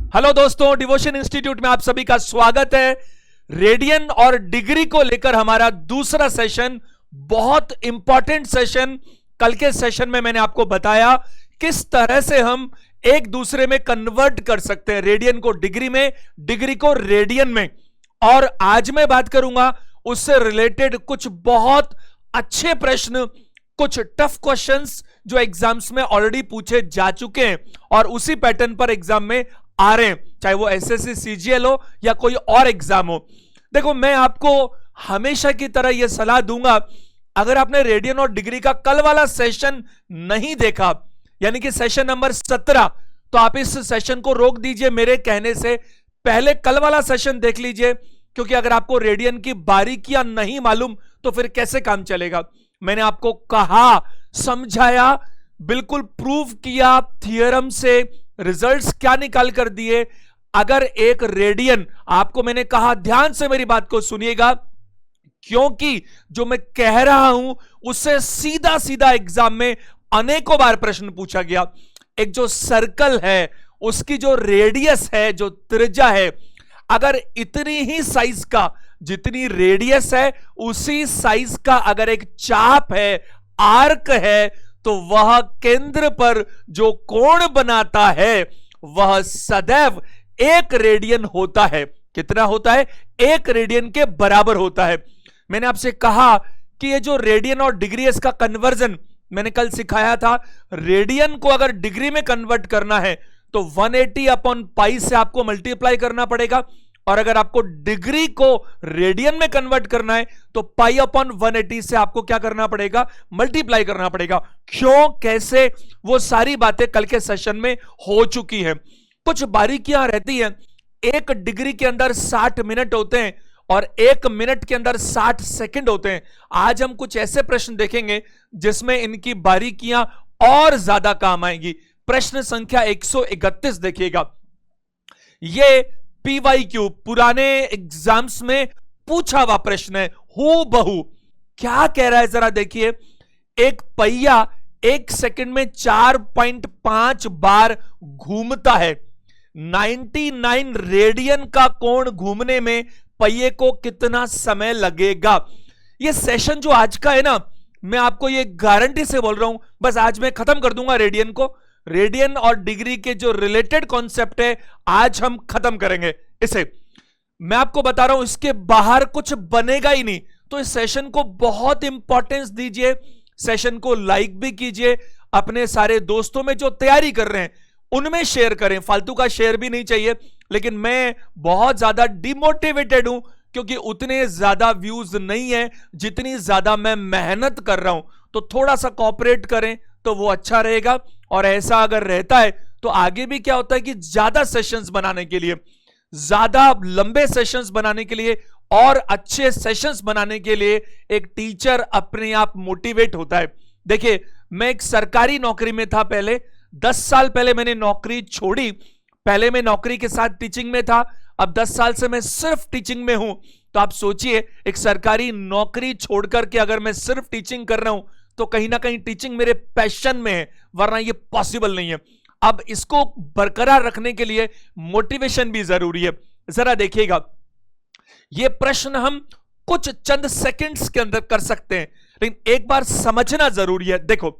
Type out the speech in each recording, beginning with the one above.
Hello दोस्तों, devotion institute में आप सभी का स्वागत है। रेडियन और डिग्री को लेकर हमारा दूसरा सेशन, बहुत इंपॉर्टेंट सेशन। कल के सेशन में मैंने आपको बताया किस तरह से हम एक दूसरे में कन्वर्ट कर सकते हैं, रेडियन को डिग्री में, डिग्री को रेडियन में। और आज मैं बात करूंगा उससे रिलेटेड कुछ बहुत अच्छे प्रश्न, कुछ टफ क्वेश्चंस जो एग्जाम्स में ऑलरेडी पूछे जा चुके हैं और उसी पैटर्न पर एग्जाम में आ रहे हैं, चाहे वो एसएससी सीजीएल हो या कोई और एग्जाम हो। देखो, मैं आपको हमेशा की तरह यह सलाह दूंगा, अगर आपने रेडियन और डिग्री का कल वाला सेशन नहीं देखा, यानी कि सेशन नंबर 17, तो आप इस सेशन को रोक दीजिए। मेरे कहने से पहले कल वाला सेशन देख लीजिए, क्योंकि अगर आपको रेडियन की बारीकियां नहीं मालूम तो फिर कैसे काम चलेगा। मैंने आपको कहा, समझाया, बिल्कुल प्रूव किया, थियरम से रिजल्ट्स क्या निकाल कर दिए। अगर एक रेडियन, आपको मैंने कहा, ध्यान से मेरी बात को सुनिएगा, क्योंकि जो मैं कह रहा हूं उससे सीधा सीधा एग्जाम में अनेकों बार प्रश्न पूछा गया। एक जो सर्कल है उसकी जो रेडियस है, जो त्रिज्या है, अगर इतनी ही साइज का, जितनी रेडियस है उसी साइज का अगर एक चाप है, आर्क है, तो वह केंद्र पर जो कोण बनाता है वह सदैव 1 रेडियन होता है। कितना होता है? 1 रेडियन के बराबर होता है। मैंने आपसे कहा कि ये जो रेडियन और डिग्री, इसका कन्वर्जन मैंने कल सिखाया था। रेडियन को अगर डिग्री में कन्वर्ट करना है तो 180 अपॉन पाई से आपको मल्टीप्लाई करना पड़ेगा, और अगर आपको डिग्री को रेडियन में कन्वर्ट करना है तो पाई अपॉन 180 से आपको क्या करना पड़ेगा? मल्टीप्लाई करना पड़ेगा। क्यों, कैसे, वो सारी बातें कल के सेशन में हो चुकी हैं। कुछ बारीकियां रहती हैं। 1 डिग्री के अंदर 60 मिनट होते हैं और 1 मिनट के अंदर 60 सेकंड होते हैं। आज हम कुछ ऐसे प्रश्न देखेंगे जिसमें इनकी बारीकियां और ज्यादा काम आएंगी। प्रश्न संख्या 131 देखिएगा। ये PYQ, पुराने एग्जाम्स में पूछा हुआ प्रश्न है, हू बहू। क्या कह रहा है जरा देखिए। एक पहिया 1 सेकंड में 4.5 बार घूमता है। 99 रेडियन का कोण घूमने में पहिए को कितना समय लगेगा? ये सेशन जो आज का है ना, मैं आपको ये गारंटी से बोल रहा हूं, बस आज मैं खत्म कर दूंगा रेडियन को। रेडियन और डिग्री के जो रिलेटेड कॉन्सेप्ट है आज हम खत्म करेंगे इसे। मैं आपको बता रहा हूं, इसके बाहर कुछ बनेगा ही नहीं। तो इस सेशन को बहुत इंपॉर्टेंस दीजिए, सेशन को लाइक भी कीजिए, अपने सारे दोस्तों में जो तैयारी कर रहे हैं उनमें शेयर करें। फालतू का शेयर भी नहीं चाहिए, लेकिन मैं बहुत ज्यादा डिमोटिवेटेड हूं क्योंकि उतने ज्यादा व्यूज नहीं है जितनी ज्यादा मैं मेहनत कर रहा हूं। तो थोड़ा सा कोऑपरेट करें तो वो अच्छा रहेगा। और ऐसा अगर रहता है तो आगे भी क्या होता है कि ज्यादा सेशंस बनाने के लिए, ज्यादा लंबे सेशंस बनाने के लिए और अच्छे सेशंस बनाने के लिए एक टीचर अपने आप मोटिवेट होता है। देखिए, मैं एक सरकारी नौकरी में था पहले, 10 साल पहले मैंने नौकरी छोड़ी। पहले मैं नौकरी के साथ टीचिंग में था, अब 10 साल से मैं सिर्फ टीचिंग में हूं। तो आप सोचिए, एक सरकारी नौकरी छोड़कर के अगर मैं सिर्फ टीचिंग कर रहा हूं तो कहीं ना कहीं टीचिंग मेरे पैशन में है, वरना ये पॉसिबल नहीं है। अब इसको बरकरार रखने के लिए मोटिवेशन भी जरूरी है। जरा देखिएगा, ये प्रश्न हम कुछ चंद सेकंड्स के अंदर कर सकते हैं, लेकिन एक बार समझना जरूरी है। देखो,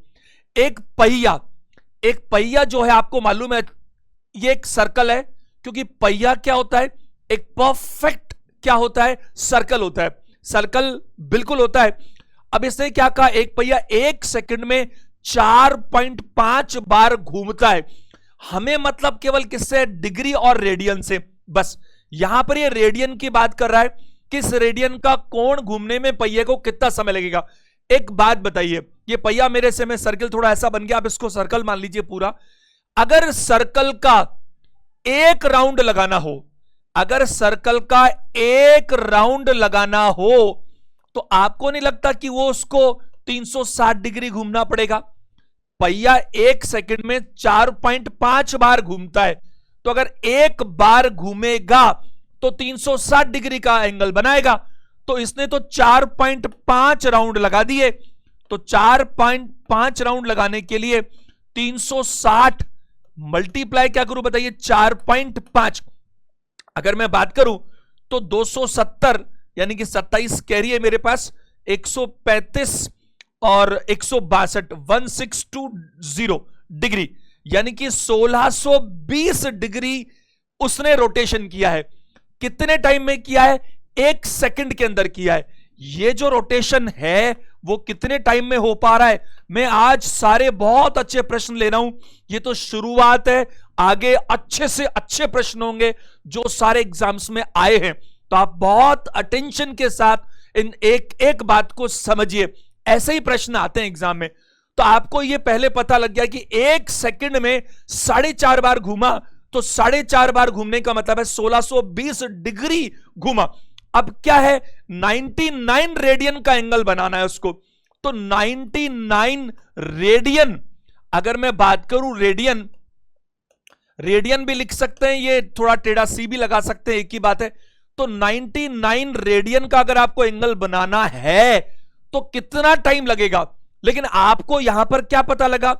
एक पहिया जो है, आपको मालूम है ये एक सर्कल है, क्योंकि पहिया क्या होता है? एक परफेक्ट क्या होता है? सर्कल होता है। सर्कल बिल्कुल होता है। अब इसने क्या कहा? एक पहिया 1 सेकंड में 4.5 बार घूमता है। हमें मतलब केवल किससे? डिग्री और रेडियन से। बस यहां पर ये रेडियन की बात कर रहा है, किस रेडियन का कोण घूमने में पहिए को कितना समय लगेगा। एक बात बताइए, ये पहिया मेरे से में सर्कल थोड़ा ऐसा बन गया, आप इसको सर्कल मान लीजिए पूरा। अगर सर्कल का 1 राउंड लगाना हो, अगर सर्कल का 1 राउंड लगाना हो तो आपको नहीं लगता कि वो उसको 360 डिग्री घूमना पड़ेगा? पहिया 1 सेकंड में 4.5 बार घूमता है, तो अगर 1 बार घूमेगा तो 360 डिग्री का एंगल बनाएगा। तो इसने तो 4.5 राउंड लगा दिए। तो 4.5 राउंड लगाने के लिए 360 मल्टीप्लाई क्या करूं बताइए, 4.5। अगर मैं बात करूं तो 270 यानी कि 27 कैरी है मेरे पास, 135 और 162, 1620 डिग्री, यानी कि 1620 डिग्री उसने रोटेशन किया है। कितने टाइम में किया है? 1 सेकंड के अंदर किया है। ये जो रोटेशन है वो कितने टाइम में हो पा रहा है? मैं आज सारे बहुत अच्छे प्रश्न ले रहा हूं, ये तो शुरुआत है, आगे अच्छे से अच्छे प्रश्न होंगे जो सारे एग्जाम्स में आए हैं। तो आप बहुत अटेंशन के साथ इन एक एक बात को समझिए, ऐसे ही प्रश्न आते हैं एग्जाम में। तो आपको ये पहले पता लग गया कि 1 सेकंड में 4.5 बार घूमा, तो 4.5 बार घूमने का मतलब है 1620 डिग्री घूमा। अब क्या है, 99 रेडियन का एंगल बनाना है उसको। तो 99 रेडियन, अगर मैं बात करूं रेडियन, रेडियन भी लिख सकते हैं, ये थोड़ा टेढ़ा सी भी लगा सकते हैं, एक ही बात है। तो 99 रेडियन का अगर आपको एंगल बनाना है तो कितना टाइम लगेगा? लेकिन आपको यहां पर क्या पता लगा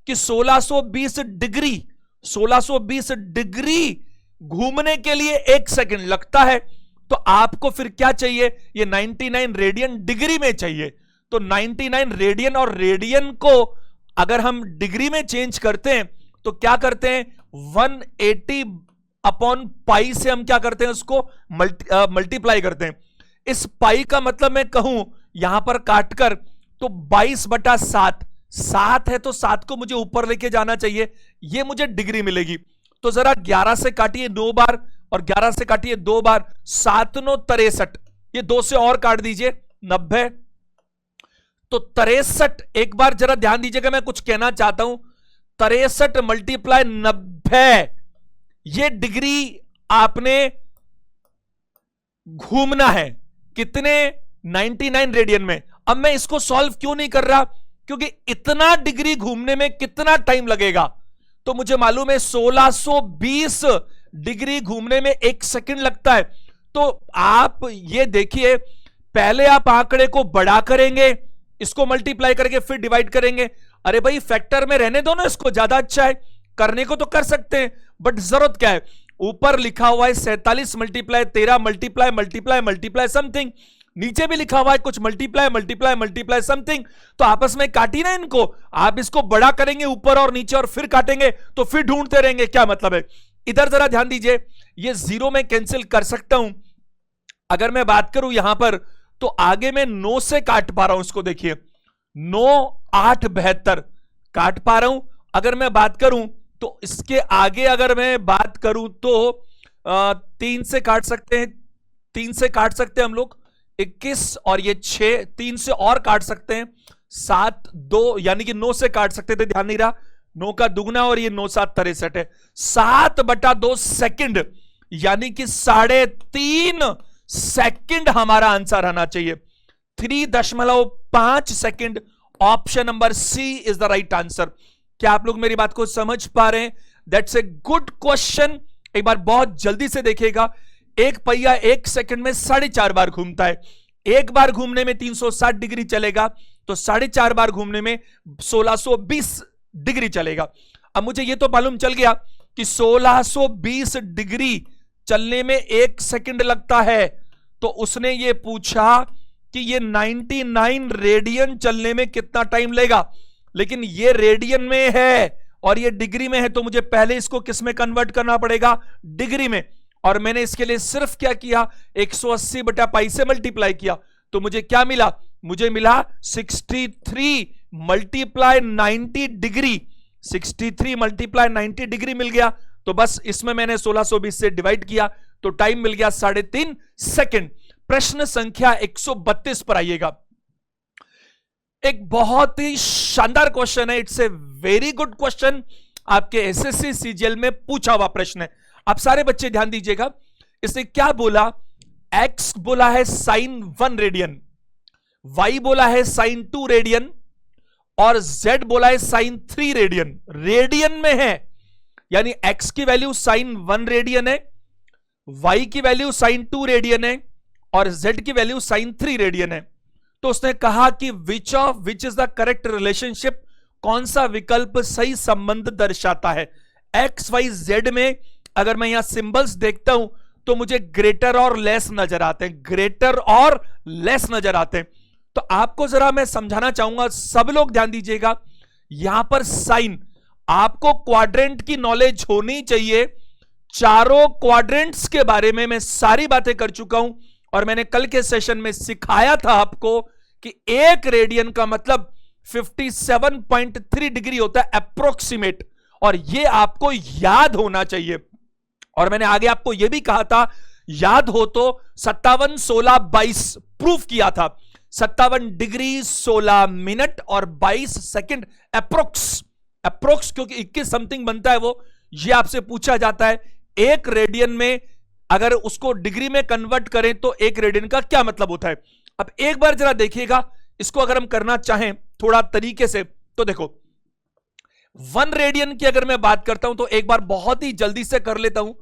कि 1620 डिग्री, 1620 डिग्री घूमने के लिए 1 सेकंड लगता है। तो आपको फिर क्या चाहिए? ये 99 रेडियन डिग्री में चाहिए। तो 99 रेडियन, और रेडियन को अगर हम डिग्री में चेंज करते हैं तो क्या करते हैं, 180 अपॉन पाई से हम क्या करते हैं, उसको मल्टीप्लाई करते हैं। इस पाई का मतलब मैं कहूं यहां पर काटकर तो 22/7, 7 है तो 7 को मुझे ऊपर लेके जाना चाहिए, ये मुझे डिग्री मिलेगी। तो जरा 11 से काटिए 2 बार और 11 से काटिए 2 बार, 7 9 63, ये 2 से और काट दीजिए 90। तो 63, एक बार जरा ध्यान दीजिएगा, मैं कुछ कहना चाहता हूं, 63 मल्टीप्लाई 90, ये डिग्री आपने घूमना है कितने, 99 रेडियन में। अब मैं इसको सॉल्व क्यों नहीं कर रहा, क्योंकि इतना डिग्री घूमने में कितना टाइम लगेगा, तो मुझे मालूम है 1620 डिग्री घूमने में 1 सेकंड लगता है। तो आप ये देखिए, पहले आप आंकड़े को बड़ा करेंगे, इसको मल्टीप्लाई करके फिर डिवाइड करेंगे। अरे भाई फैक्टर में रहने दो ना, इसको ज्यादा अच्छा है, करने को तो कर सकते हैं, बट जरूरत क्या है, ऊपर लिखा हुआ है 47 multiply 13 multiply multiply multiply something, नीचे भी लिखा हुआ है कुछ मल्टीप्लाई मल्टीप्लाई मल्टीप्लाई समथिंग। तो आपस में काटी ना इनको, आप इसको बड़ा करेंगे ऊपर और नीचे और फिर काटेंगे, तो फिर ढूंढते रहेंगे क्या मतलब है। इधर जरा ध्यान दीजिए, ये 0 में कैंसिल कर सकता हूं। अगर मैं बात करूं यहां पर, तो आगे मैं 9 से काट पा रहा हूं, इसको देखिए 9 8 72 काट पा रहा हूं। अगर मैं बात करूं तो इसके आगे अगर मैं बात करूं तो 3 से काट सकते हैं, 3 से काट सकते हैं हम लोग 21, और ये 6, 3 से और काट सकते हैं 7 2, यानी कि 9 से काट सकते थे, ध्यान नहीं रहा, 9 का दुगना और ये 9 7 63 है, 7/2 सेकंड, यानी कि 3.5 सेकंड हमारा आंसर आना चाहिए, 3.5 second. Option number C is the right answer. क्या आप लोग मेरी बात को समझ पा रहे हैं? That's a good question. एक बार बहुत जल्दी से देखिएगा, एक पहिया 1 सेकंड में 4.5 बार घूमता है, एक बार घूमने में 360 डिग्री चलेगा, तो 4.5 बार घूमने में 1620 डिग्री चलेगा। अब मुझे यह तो मालूम चल गया कि 1620 डिग्री चलने में 1 सेकंड लगता है, तो उसने ये पूछा कि ये 99 रेडियन चलने में कितना टाइम लेगा, लेकिन ये रेडियन में है और ये डिग्री में है, तो मुझे पहले इसको किस में कन्वर्ट करना पड़ेगा, डिग्री में। और मैंने इसके लिए सिर्फ क्या किया, 180/पाई से मल्टीप्लाई किया, तो मुझे क्या मिला, मुझे मिला 63 मल्टीप्लाई 90 डिग्री, 63 मल्टीप्लाई 90 डिग्री मिल गया। तो बस इसमें मैंने 1620 से डिवाइड किया, तो टाइम मिल गया 3.5 सेकंड। प्रश्न संख्या 132 पर आइएगा। एक बहुत ही शानदार क्वेश्चन है, it's a very good question, आपके एसएससी सीजीएल में पूछा हुआ प्रश्न है। आप सारे बच्चे ध्यान दीजिएगा, इसने क्या बोला, x बोला है sin 1 रेडियन, y बोला है sin 2 रेडियन, और z बोला है sin 3 रेडियन। रेडियन में है, यानी x की वैल्यू sin 1 रेडियन है, y की वैल्यू sin 2 रेडियन है, और z की वैल्यू sin 3 रेडियन है। तो उसने कहा कि which is the correct relationship, कौन सा विकल्प सही संबंध दर्शाता है। एक्स वाई जेड में अगर मैं यहां सिंबल्स देखता हूं तो मुझे ग्रेटर और लेस नजर आते हैं, ग्रेटर और लेस नजर आते हैं। तो आपको जरा मैं समझाना चाहूंगा, सब लोग ध्यान दीजिएगा, यहां पर साइन, आपको क्वाड्रेंट की नॉलेज होनी चाहिए। चारों क्वाड्रेंट्स के बारे में मैं सारी बातें कर चुका हूं और मैंने कल के सेशन में सिखाया था आपको कि एक रेडियन का मतलब 57.3 डिग्री होता है अप्रोक्सीमेट, और यह आपको याद होना चाहिए। और मैंने आगे आपको यह भी कहा था, याद हो तो 57, 16, 22 प्रूफ किया था। 57 डिग्री 16 मिनट और 22 सेकंड अप्रोक्स क्योंकि 21 समथिंग बनता है वो, ये आपसे पूछा जाता है। एक रेडियन में अगर उसको डिग्री में कन्वर्ट करें तो एक रेडियन का क्या मतलब होता है। अब एक बार जरा देखिएगा, इसको अगर हम करना चाहें थोड़ा तरीके से तो देखो, 1 रेडियन की अगर मैं बात करता हूं तो एक बार बहुत ही जल्दी से कर लेता हूं।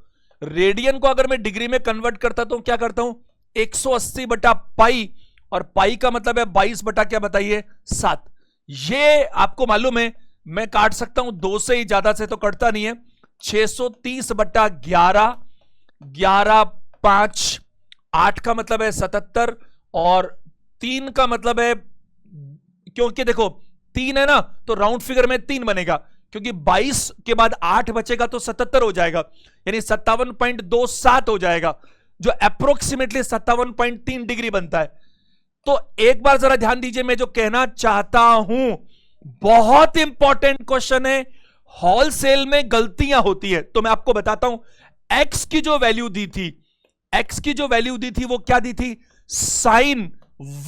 रेडियन को अगर मैं डिग्री में कन्वर्ट करता तो क्या करता हूं, 180 बटा पाई, और पाई का मतलब है 22 बटा क्या बताइए 7। ये आपको मालूम है मैं काट सकता हूं, 2 से ही ज्यादा से तो कटता नहीं है। 630 बटा 11, 11 5, 8 का मतलब है 77, और 3 का मतलब है, क्योंकि देखो 3 है ना तो राउंड फिगर में 3 बनेगा, क्योंकि 22 के बाद 8 बचेगा तो 77 हो जाएगा, यानी 57.27 हो जाएगा, जो अप्रोक्सीमेटली 57.3 डिग्री बनता है। तो एक बार जरा ध्यान दीजिए, मैं जो कहना चाहता हूं बहुत इंपॉर्टेंट क्वेश्चन है, होलसेल में गलतियां होती है तो मैं आपको बताता हूं। एक्स की जो वैल्यू दी थी, एक्स की जो वैल्यू दी थी वो क्या दी थी, साइन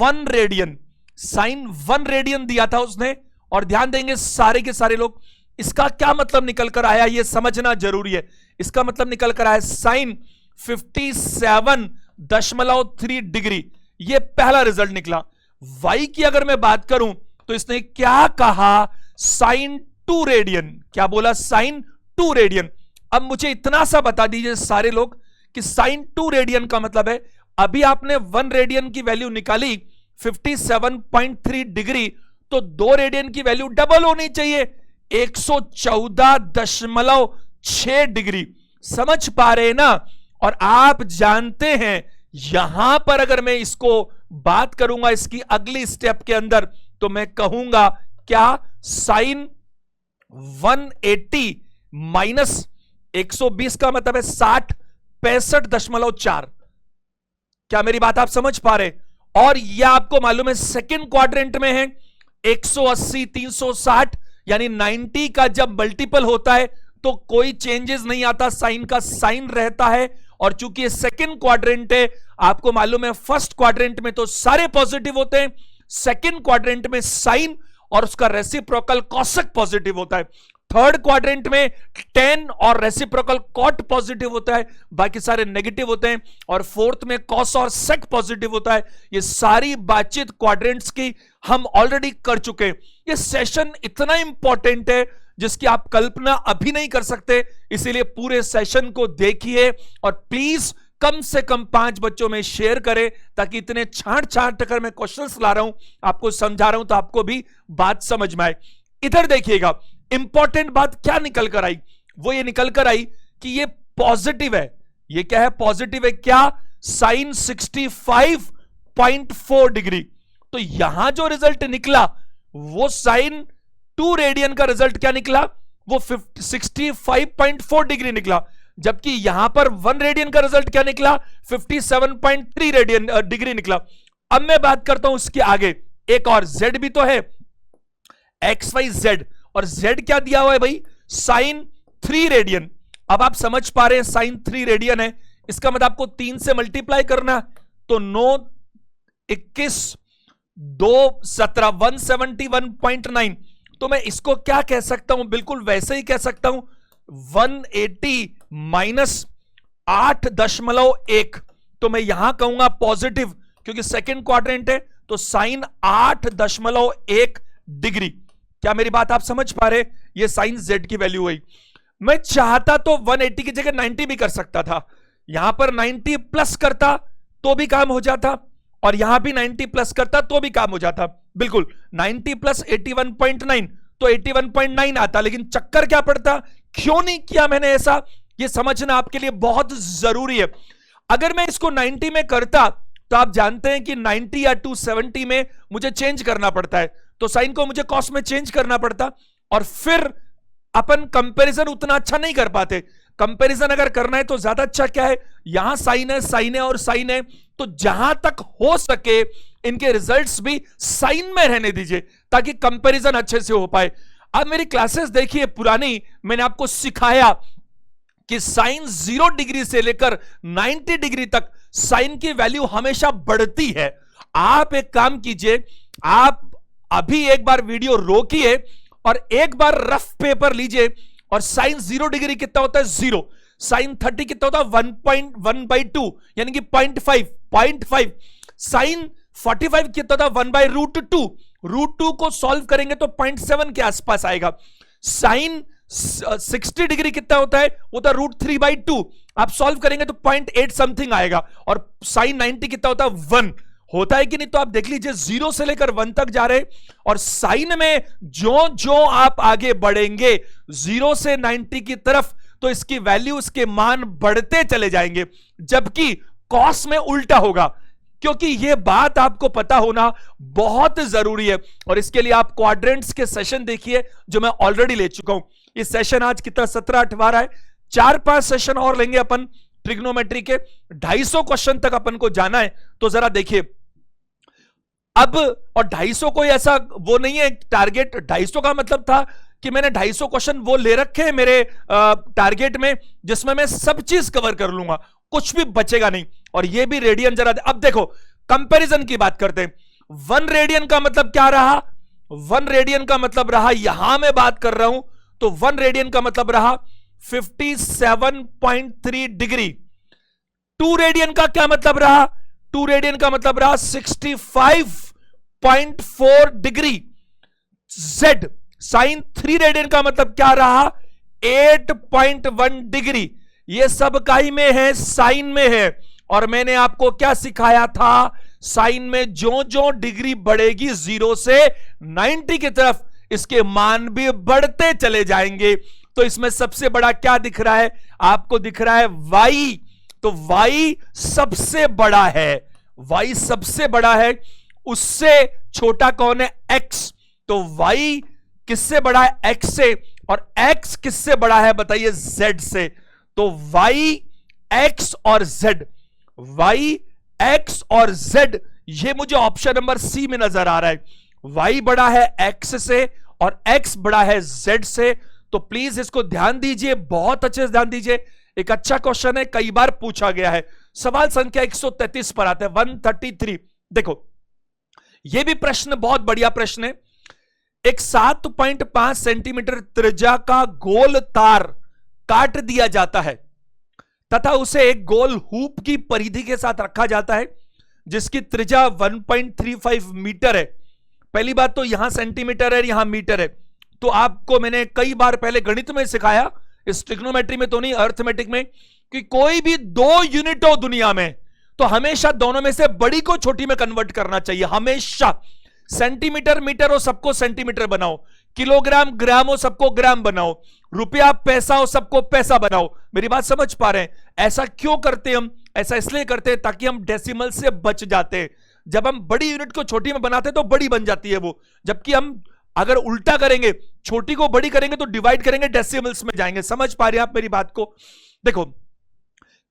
1 रेडियन, साइन 1 रेडियन दिया था उसने। और ध्यान देंगे सारे के सारे लोग, इसका क्या मतलब निकल कर आया ये समझना जरूरी है। इसका मतलब निकल कर आया साइन 57.3 डिग्री, ये पहला रिजल्ट निकला। वाई की अगर मैं बात करूं तो इसने क्या कहा, साइन 2 रेडियन, क्या बोला, साइन 2 रेडियन। अब मुझे इतना सा बता दीजिए सारे लोग कि साइन 2 रेडियन का मतलब है, अभी आपने 1 रेडियन की वैल्यू निकाली 57.3 डिग्री, तो 2 रेडियन की वैल्यू डबल होनी चाहिए, 114.6 डिग्री। समझ पा रहे ना। और आप जानते हैं यहां पर अगर मैं इसको बात करूंगा इसकी अगली स्टेप के अंदर, तो मैं कहूंगा क्या, साइन 180 माइनस 120 का मतलब है 60, 65.4। क्या मेरी बात आप समझ पा रहे। और यह आपको मालूम है सेकंड क्वाड्रेंट में है, 180 360 यानी 90 का जब मल्टीपल होता है तो कोई चेंजेस नहीं आता, साइन का साइन रहता है। और चूंकि ये सेकंड क्वाड्रेंट है, आपको मालूम है फर्स्ट क्वाड्रेंट में तो सारे पॉजिटिव होते हैं, सेकंड क्वाड्रेंट में साइन और उसका रेसिप्रोकल कॉसेक पॉजिटिव होता है, थर्ड क्वाड्रेंट में टेन और रेसिप्रोकल कॉट पॉजिटिव होता है, बाकी सारे नेगेटिव होते हैं, और फोर्थ में कॉस और सेक पॉजिटिव होता है। ये सारी बातचीत क्वाड्रेंट्स की हम ऑलरेडी कर चुके हैं। ये सेशन इतना इंपॉर्टेंट है जिसकी आप कल्पना अभी नहीं कर सकते, इसीलिए पूरे सेशन को देखिए और प्लीज कम से कम 5 बच्चों में शेयर करें, ताकि इतने छांट कर मैं क्वेश्चंस ला रहा हूं, आपको समझा रहा हूं, तो आपको भी बात समझ में आए। इधर देखिएगा इंपॉर्टेंट बात क्या निकल कर आई, वो ये निकल कर आई कि ये पॉजिटिव है। ये क्या है, पॉजिटिव है, क्या, साइन 65.4 डिग्री। तो यहां जो रिजल्ट निकला वो साइन 2 रेडियन का रिजल्ट क्या निकला, वो 65.4 डिग्री निकला, जबकि यहां पर 1 रेडियन का रिजल्ट क्या निकला, 57.3 रेडियन डिग्री निकला। अब मैं बात करता हूं इसके आगे, एक और z भी तो है, एक्स वाई जेड, और z क्या दिया हुआ है भाई, साइन 3 रेडियन। अब आप समझ पा रहे हैं साइन 3 रेडियन है, इसका मतलब आपको 3 से मल्टीप्लाई करना, तो 9 21 2 17 171.9। तो मैं इसको क्या कह सकता हूं, बिल्कुल वैसे ही कह सकता हूं, 180 माइनस 8.1। तो मैं यहां कहूंगा पॉजिटिव, क्योंकि सेकंड क्वाड्रेंट है, तो साइन 8.1 डिग्री। क्या मेरी बात आप समझ पा रहे, ये साइन z की वैल्यू हुई। मैं चाहता तो 180 की जगह 90 भी कर सकता था, यहां पर 90 प्लस करता तो भी काम हो जाता, और यहां भी 90 प्लस करता तो भी काम हो जाता। बिल्कुल 90 प्लस 81.9, तो 81.9 आता, लेकिन चक्कर क्या पड़ता, क्यों नहीं किया मैंने ऐसा, ये समझना आपके लिए बहुत जरूरी है। अगर मैं इसको 90 में करता तो आप जानते हैं कि 90 या 270 में मुझे चेंज करना पड़ता है, तो साइन को मुझे कॉस में चेंज करना पड़ता, और फिर अपन कंपैरिजन उतना अच्छा नहीं कर पाते। कंपैरिजन अगर करना है तो ज्यादा अच्छा क्या है, यहां साइन है और साइन है, तो जहां तक हो सके इनके रिजल्ट्स भी साइन में रहने दीजिए ताकि कंपैरिजन अच्छे से हो पाए। अब मेरी क्लासेस देखिए पुरानी, मैंने आपको सिखाया कि साइन 0 डिग्री से लेकर 90 डिग्री तक साइन की वैल्यू हमेशा बढ़ती है। आप एक काम कीजिए, आप अभी एक बार वीडियो रोकिए और एक बार रफ पेपर लीजिए, और साइन 0 डिग्री कितना होता है 0, साइन 30 कितना होता है 1.1/2 यानी कि 0.5, साइन 45 कितना होता है 1/√2, √2 को सॉल्व करेंगे तो 0.7 के आसपास आएगा। साइन 60 डिग्री कितना होता है, वो था √3/2, आप सॉल्व करेंगे तो 0.8 समथिंग आएगा, और साइन 90 कितना होता है 1 होता है कि नहीं। तो आप देख लीजिए 0 से लेकर 1 तक जा रहे, और साइन में जो जो आप आगे बढ़ेंगे 0 से 90 की तरफ, तो इसकी वैल्यू, इसके मान बढ़ते चले जाएंगे, जबकि कॉस में उल्टा होगा, क्योंकि यह बात आपको पता होना बहुत जरूरी है। और इसके लिए आप क्वाड्रेंट्स के सेशन देखिए जो मैं ऑलरेडी ले चुका हूं। ये सेशन आज कितना 17-18 है, 4-5 सेशन और लेंगे अपन ट्रिग्नोमेट्री के, 250 क्वेश्चन तक अपन को जाना है। तो जरा देखिए अब, और 250 कोई ऐसा वो नहीं है टारगेट, 250 का मतलब था कि मैंने 250 क्वेश्चन वो ले रखे हैं मेरे टारगेट में जिसमें मैं सब चीज कवर कर लूंगा, कुछ भी बचेगा नहीं। और ये भी रेडियन जरा अब देखो, कंपैरिजन की बात करते हैं। 1 रेडियन का मतलब क्या रहा, 1 रेडियन का मतलब रहा, यहां मैं बात कर रहा हूं तो 1 रेडियन का मतलब रहा 57.3 डिग्री। 2 रेडियन का क्या मतलब रहा, 2 रेडियन का मतलब रहा 65.4 डिग्री। Z साइन 3 रेडियन का मतलब क्या रहा 8.1 डिग्री। ये सब काई में है, साइन में है। और मैंने आपको क्या सिखाया था, साइन में जो जो डिग्री बढ़ेगी 0 से 90 की तरफ, इसके मान भी बढ़ते चले जाएंगे। तो इसमें सबसे बड़ा क्या दिख रहा है आपको, दिख रहा है y, तो y सबसे बड़ा है, y सबसे बड़ा है, उससे छोटा कौन है x, तो y किससे बड़ा है x से, और x किससे बड़ा है बताइए z से। तो y x और z, y x और z, ये मुझे ऑप्शन नंबर सी में नजर आ रहा है। y बड़ा है x से और x बड़ा है z से। तो प्लीज इसको ध्यान दीजिए, बहुत अच्छे से ध्यान दीजिए, एक अच्छा क्वेश्चन है, कई बार पूछा गया है। सवाल संख्या 133 पर आता है, 133। देखो यह भी प्रश्न बहुत बढ़िया प्रश्न है। एक 7.5 सेंटीमीटर त्रिज्या का गोल तार काट दिया जाता है तथा उसे एक गोल हूप की परिधि के साथ रखा जाता है जिसकी त्रिज्या 1.35 मीटर है। पहली बात तो यहां सेंटीमीटर है, यहां मीटर है। तो आपको मैंने कई बार पहले गणित में सिखाया, इस ट्रिग्नोमेट्री में तो नहीं, अर्थमेटिक में, कि कोई भी 2 यूनिट हो दुनिया में तो हमेशा दोनों में से बड़ी को छोटी में कन्वर्ट करना चाहिए। हमेशा सेंटीमीटर मीटर हो सबको सेंटीमीटर बनाओ, किलोग्राम ग्राम हो सबको ग्राम बनाओ, रुपया पैसा हो सबको पैसा बनाओ। मेरी बात समझ पा रहे हैं? ऐसा क्यों करते हैं हम? ऐसा इसलिए करते हैं ताकि हम डेसिमल से बच जाते हैं। जब हम बड़ी यूनिट को छोटी में बनाते हैं तो बड़ी बन जाती है वो, जबकि हम अगर उल्टा करेंगे, छोटी को बड़ी करेंगे तो डिवाइड करेंगे, डेसिमल्स में जाएंगे। समझ पा रहे हैं आप मेरी बात को? देखो,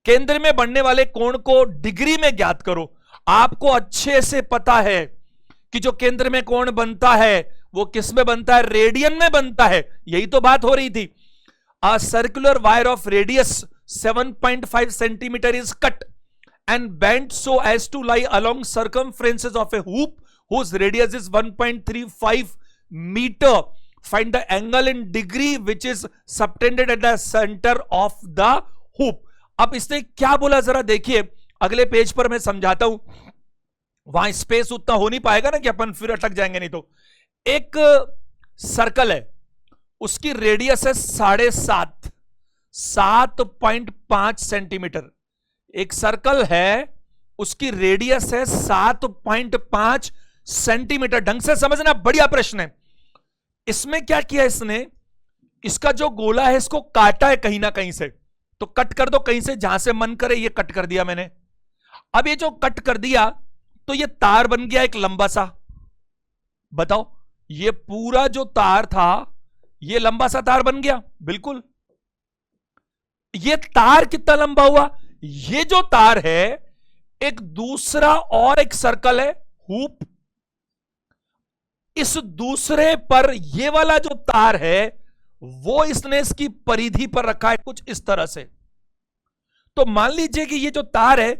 केंद्र में बनने वाले कोण को डिग्री में ज्ञात करो। आपको अच्छे से पता है कि जो केंद्र में कोण बनता है वो किस में बनता है, रेडियन में बनता है। यही तो बात हो रही थी। A circular wire of radius 7.5 centimetre is cut and bent so as to lie along circumferences of a hoop whose radius is 1.35 meter. Find the angle in degree which is subtended at the center of the hoop. अब इसने क्या बोला जरा देखिए, अगले page पर मैं समझाता हूं। वहां स्पेस उतना हो नहीं पाएगा ना कि अपन फिर अटक जाएंगे। नहीं तो एक सर्कल है, उसकी रेडियस है 7.5 सेंटीमीटर। एक सर्कल है, उसकी रेडियस है 7.5 सेंटीमीटर। ढंग से समझना, बढ़िया प्रश्न है। इसमें क्या किया इसने, इसका जो गोला है इसको काटा है कहीं ना कहीं से, तो कट कर दो कहीं से, जहां से मन करे, ये कट कर दिया मैंने। अब ये जो कट कर दिया तो ये तार बन गया एक लंबा सा। बताओ, ये पूरा जो तार था ये लंबा सा तार बन गया, बिल्कुल। ये तार कितना लंबा हुआ, ये जो तार है एक दूसरा और एक सर्कल है हुप, इस दूसरे पर ये वाला जो तार है वो इसने इसकी परिधि पर रखा है कुछ इस तरह से। तो मान लीजिए कि ये जो तार है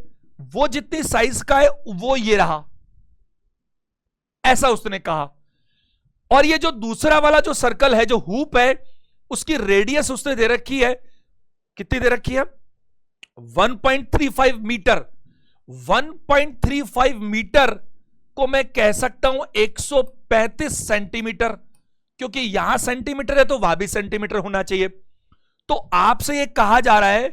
वो जितनी साइज का है वो ये रहा, ऐसा उसने कहा। और ये जो दूसरा वाला जो सर्कल है, जो हुप है, उसकी रेडियस उसने दे रखी है, कितनी दे रखी है, 1.35 मीटर। 1.35 मीटर को मैं कह सकता हूं 135 सेंटीमीटर, क्योंकि यहां सेंटीमीटर है तो वहां भी सेंटीमीटर होना चाहिए। तो आपसे यह कहा जा रहा है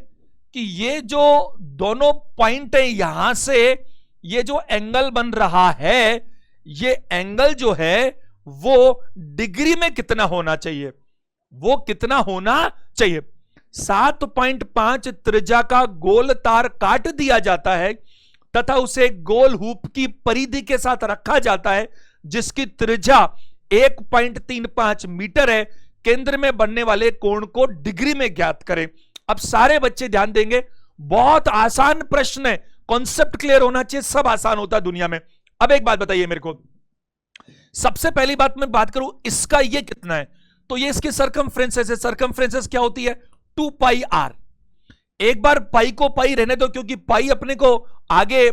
कि ये जो दोनों पॉइंट है, यहां से ये जो एंगल बन रहा है, ये एंगल जो है वो डिग्री में कितना होना चाहिए, वो कितना होना चाहिए। 7.5 त्रिज्या का गोल तार काट दिया जाता है तथा उसे गोल हुप की परिधि के साथ रखा जाता है जिसकी त्रिज्या 1.35 मीटर है। केंद्र में बनने वाले कोण को डिग्री में ज्ञात करें। अब सारे बच्चे ध्यान देंगे, बहुत आसान प्रश्न है, कॉन्सेप्ट क्लियर होना चाहिए, सब आसान होता है दुनिया में। अब एक बात बताइए मेरे को, सबसे पहली बात मैं बात करूं इसका ये कितना है, तो ये इसकी सर्कमफ्रेंसेस है। सर्कमफ्रेंसेस क्या होती है, 2 पाई आर। एक बार पाई को पाई रहने दो, क्योंकि पाई अपने को आगे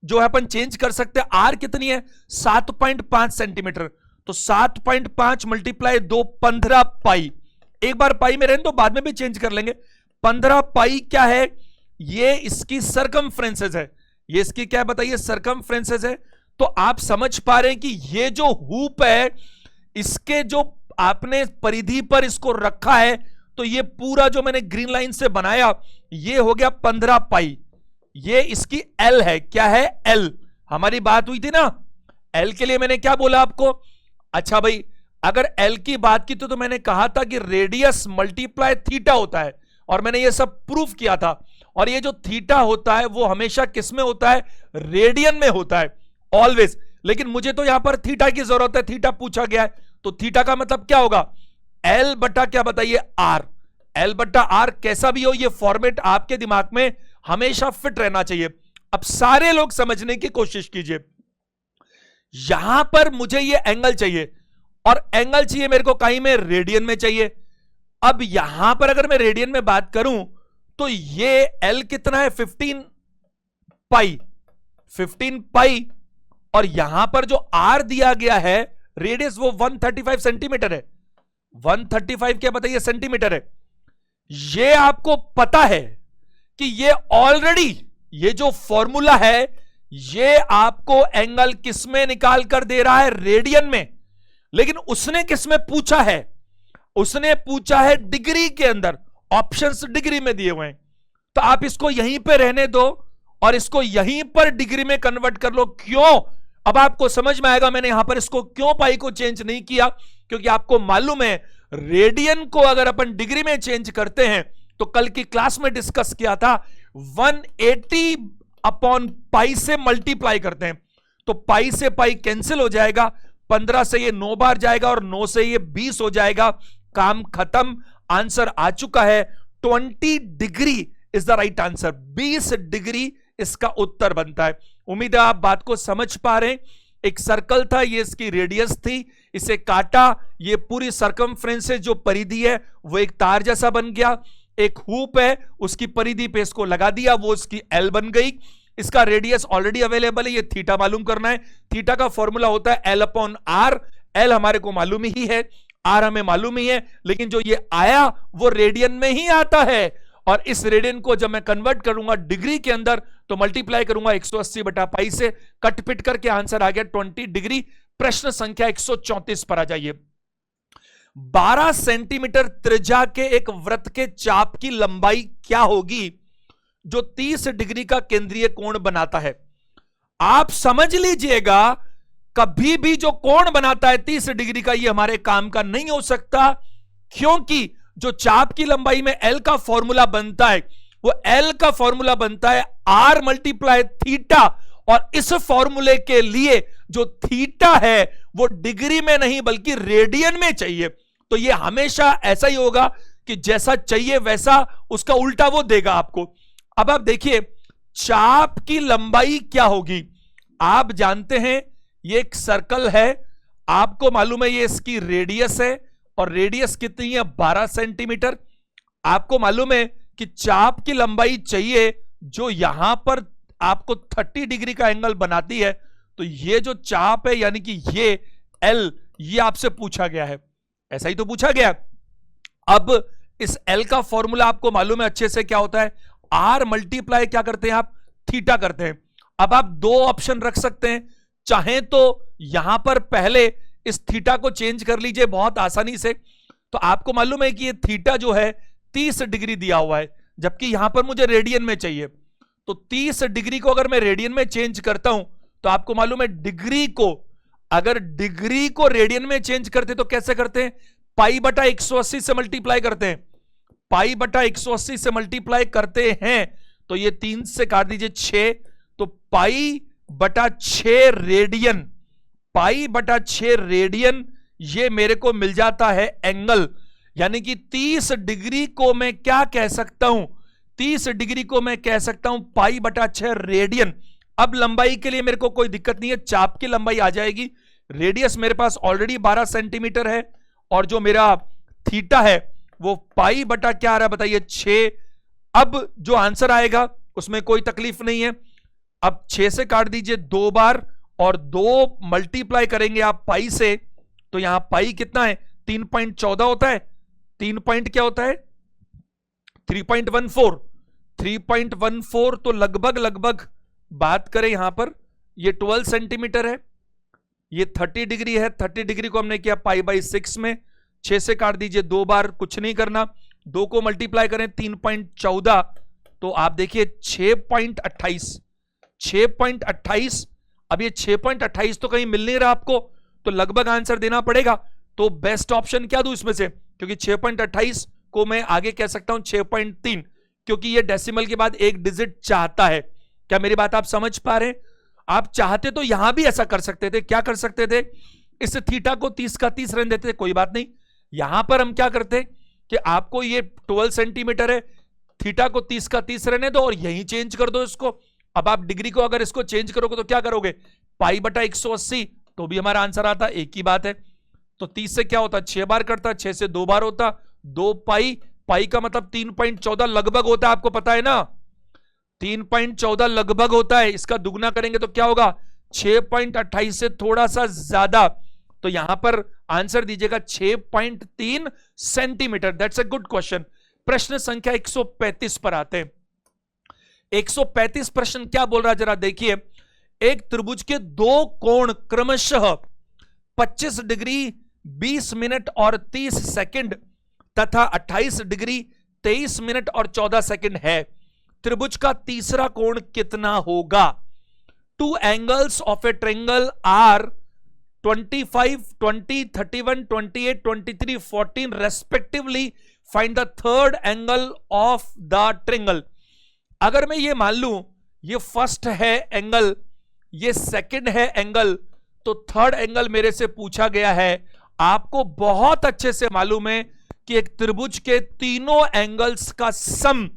जो है अपन चेंज कर सकते हैं। आर कितनी है, 7.5 सेंटीमीटर, तो 7.5 मल्टीप्लाई 2, 15 पाई। एक बार पाई में रहने दो, बाद में भी चेंज कर लेंगे। 15 पाई क्या है, ये इसकी सर्कमफ्रेंसेस है, ये इसकी क्या है बताइए, सर्कमफ्रेंसेस है। तो आप समझ पा रहे हैं कि ये जो हुप है, इसके जो आपने परिधि पर इसको रखा है, तो ये पूरा जो मैंने ग्रीन लाइन से बनाया ये हो गया 15 पाई। ये इसकी एल है, क्या है, एल। हमारी बात हुई थी ना, एल के लिए मैंने क्या बोला आपको, अच्छा भाई अगर एल की बात की तो मैंने कहा था कि रेडियस मल्टीप्लाई थीटा होता है, और मैंने ये सब प्रूफ किया था। और ये जो थीटा होता है वो हमेशा किस में होता है, रेडियन में होता है ऑलवेज। लेकिन मुझे तो यहां पर थीटा की जरूरत है, थीटा पूछा गया है, तो थीटा का मतलब क्या होगा, एल बटा क्या बताइए, आर। एल बटा आर कैसा भी हो, ये फॉर्मेट आपके दिमाग में हमेशा फिट रहना चाहिए। अब सारे लोग समझने की कोशिश कीजिए, यहां पर मुझे ये एंगल चाहिए, और एंगल चाहिए मेरे को कहीं में रेडियन में चाहिए। अब यहां पर अगर मैं रेडियन में बात करूं तो ये एल कितना है, 15 पाई, 15 पाई। और यहां पर जो आर दिया गया है रेडियस, वो 135 सेंटीमीटर है। 135 क्या बताइए सेंटीमीटर है। ये आपको पता है कि ये ऑलरेडी, ये जो फॉर्मूला है ये आपको एंगल किस में निकाल कर दे रहा है, रेडियन में। लेकिन उसने किस में पूछा है, उसने पूछा है डिग्री के अंदर, ऑप्शंस डिग्री में दिए हुए हैं। तो आप इसको यहीं पे रहने दो और इसको यहीं पर डिग्री में कन्वर्ट कर लो। क्यों, अब आपको समझ में आएगा मैंने यहां पर इसको क्यों पाई को चेंज नहीं किया, क्योंकि आपको मालूम है रेडियन को अगर अपन डिग्री में चेंज करते हैं तो कल की क्लास में डिस्कस किया था 180 अपॉन पाई से मल्टीप्लाई करते हैं, तो पाई से पाई कैंसिल हो जाएगा, 15 से ये 9 बार जाएगा और 9 से ये 20 हो जाएगा। काम खत्म, आंसर आ चुका है। 20 degree is the right answer, 20 degree इसका उत्तर बनता है। उम्मीद है आप बात को समझ पा रहे हैं। एक सर्कल था, ये इसकी रेडियस थी, इसे काटा, ये पूरी सर्कमफ्रेंसेस जो परिधि है वो एक तार जैसा बन गया। एक हुप है, उसकी परिधि पे इसको लगा दिया, वो इसकी एल बन गई। इसका रेडियस ऑलरेडी अवेलेबल है, ये थीटा मालूम करना है। थीटा का फॉर्मूला होता है एल अपॉन आर। एल हमारे को मालूम ही है, आर हमें मालूम ही है, लेकिन जो ये आया वो रेडियन में ही आता है। और इस रेडियन को जब मैं कन्वर्ट करूंगा डिग्री के अंदर तो मल्टीप्लाई करूंगा 180 बटा पाई से, कट पिट करके आंसर आ गया 20 डिग्री। प्रश्न संख्या 134 पर आ जाइए। 12 सेंटीमीटर त्रिज्या के एक वृत्त के चाप की लंबाई क्या होगी जो 30 डिग्री का केंद्रीय कोण बनाता है। आप समझ लीजिएगा, कभी भी जो कोण बनाता है 30 डिग्री का, ये हमारे काम का नहीं हो सकता, क्योंकि जो चाप की लंबाई में एल का फॉर्मूला बनता है, वो एल का फॉर्मूला बनता है आर मल्टीप्लाई थीटा, और इस फॉर्मूले के लिए जो थीटा है वो डिग्री में नहीं बल्कि रेडियन में चाहिए। तो ये हमेशा ऐसा ही होगा कि जैसा चाहिए वैसा उसका उल्टा वो देगा आपको। अब आप देखिए चाप की लंबाई क्या होगी। आप जानते हैं ये एक सर्कल है, आपको मालूम है ये इसकी रेडियस है, और रेडियस कितनी है 12 सेंटीमीटर। आपको मालूम है कि चाप की लंबाई चाहिए जो यहां पर आपको 30 डिग्री का एंगल बनाती है। तो ये जो चाप है यानी कि ये एल, ये आपसे पूछा गया है, ऐसा ही तो पूछा गया। अब इस एल का फॉर्मूला आपको मालूम है अच्छे से क्या होता है, आर मल्टीप्लाई क्या करते हैं आप, थीटा करते हैं। अब आप दो ऑप्शन रख सकते हैं, चाहें तो यहां पर पहले इस थीटा को चेंज कर लीजिए बहुत आसानी से। तो आपको मालूम है कि ये थीटा जो है 30 डिग्री दिया हुआ है, जबकि यहां पर मुझे रेडियन में चाहिए। तो 30 डिग्री को अगर मैं रेडियन में चेंज करता हूं तो आपको मालूम है डिग्री को, अगर डिग्री को रेडियन में चेंज करते तो कैसे करते हैं, पाई बटा 180 से मल्टीप्लाई करते हैं। पाई बटा 180 से मल्टीप्लाई करते हैं तो ये 3 से काट दीजिए 6, तो पाई बटा 6 रेडियन, पाई बटा 6 रेडियन ये मेरे को मिल जाता है एंगल। यानी कि 30 डिग्री को मैं क्या कह सकता हूं, 30 डिग्री को मैं कह सकता हूं पाई बटा 6 रेडियन। अब लंबाई के लिए मेरे को कोई दिक्कत नहीं है, चाप की लंबाई आ जाएगी। रेडियस मेरे पास ऑलरेडी 12 सेंटीमीटर है, और जो मेरा थीटा है वो पाई बटा क्या आ रहा है बताइए 6। अब जो आंसर आएगा उसमें कोई तकलीफ नहीं है। अब 6 से काट दीजिए 2 बार, और 2 मल्टीप्लाई करेंगे आप पाई से, तो यहां पाई कितना है 3.14 होता है। 3 पॉइंट क्या होता है 3.14, 3.14 तो लगभग लगभग बात करें यहां पर ये 12 सेंटीमीटर है, ये 30 डिग्री है। 30 डिग्री को हमने किया पाई बाई 6 में, 6 से काट दीजिए 2 बार, कुछ नहीं करना, 2 को मल्टीप्लाई करें 3.14, तो आप देखिए 6.28, 6.28। अब ये 6.28 तो कहीं मिल नहीं रहा आपको, तो लगभग आंसर देना पड़ेगा। तो बेस्ट ऑप्शन क्या दूं इसमें से, क्योंकि 6.28 को मैं आगे कह सकता हूं 6.3, क्योंकि ये डेसिमल के बाद एक डिजिट चाहता है। क्या मेरी बात आप समझ पा रहे हैं? आप चाहते तो यहां भी ऐसा कर सकते थे, क्या कर सकते थे, इस थीटा को 30 का 30 रहने देते थे, कोई बात नहीं। यहां पर हम क्या करते कि आपको ये 12 सेंटीमीटर है, थीटा को 30 का 30 रहने दो और यहीं चेंज कर दो इसको। अब आप डिग्री को अगर इसको चेंज करोगे तो क्या करोगे, पाई बटा 180, तो भी हमारा आंसर आता, एक ही बात है। तो 30 से क्या होता, 6 बार करता, 6 से 2 बार होता, 2 पाई, पाई का मतलब 3.14 लगभग होता है, आपको पता है ना 3.14 लगभग होता है। इसका दुगना करेंगे तो क्या होगा 6.28 से थोड़ा सा ज्यादा, तो यहां पर आंसर दीजिएगा 6.3 centimetre. That's a good question. प्रश्न संख्या 135 पर आते हैं। 135 प्रश्न क्या बोल रहा है जरा देखिए, एक त्रिभुज के दो कोण क्रमशः 25 डिग्री 20 मिनट और 30 सेकंड तथा 28 डिग्री 23 मिनट और 14 सेकंड है। त्रिभुज का तीसरा कोण कितना होगा? Two angles of a triangle are 25, 20, 31, 28, 23, 14 respectively. Find the third angle of the triangle. अगर मैं ये मान लूं ये फर्स्ट है एंगल, ये सेकंड है एंगल, तो थर्ड एंगल मेरे से पूछा गया है। आपको बहुत अच्छे से मालूम है कि एक त्रिभुज के तीनों एंगल्स का सम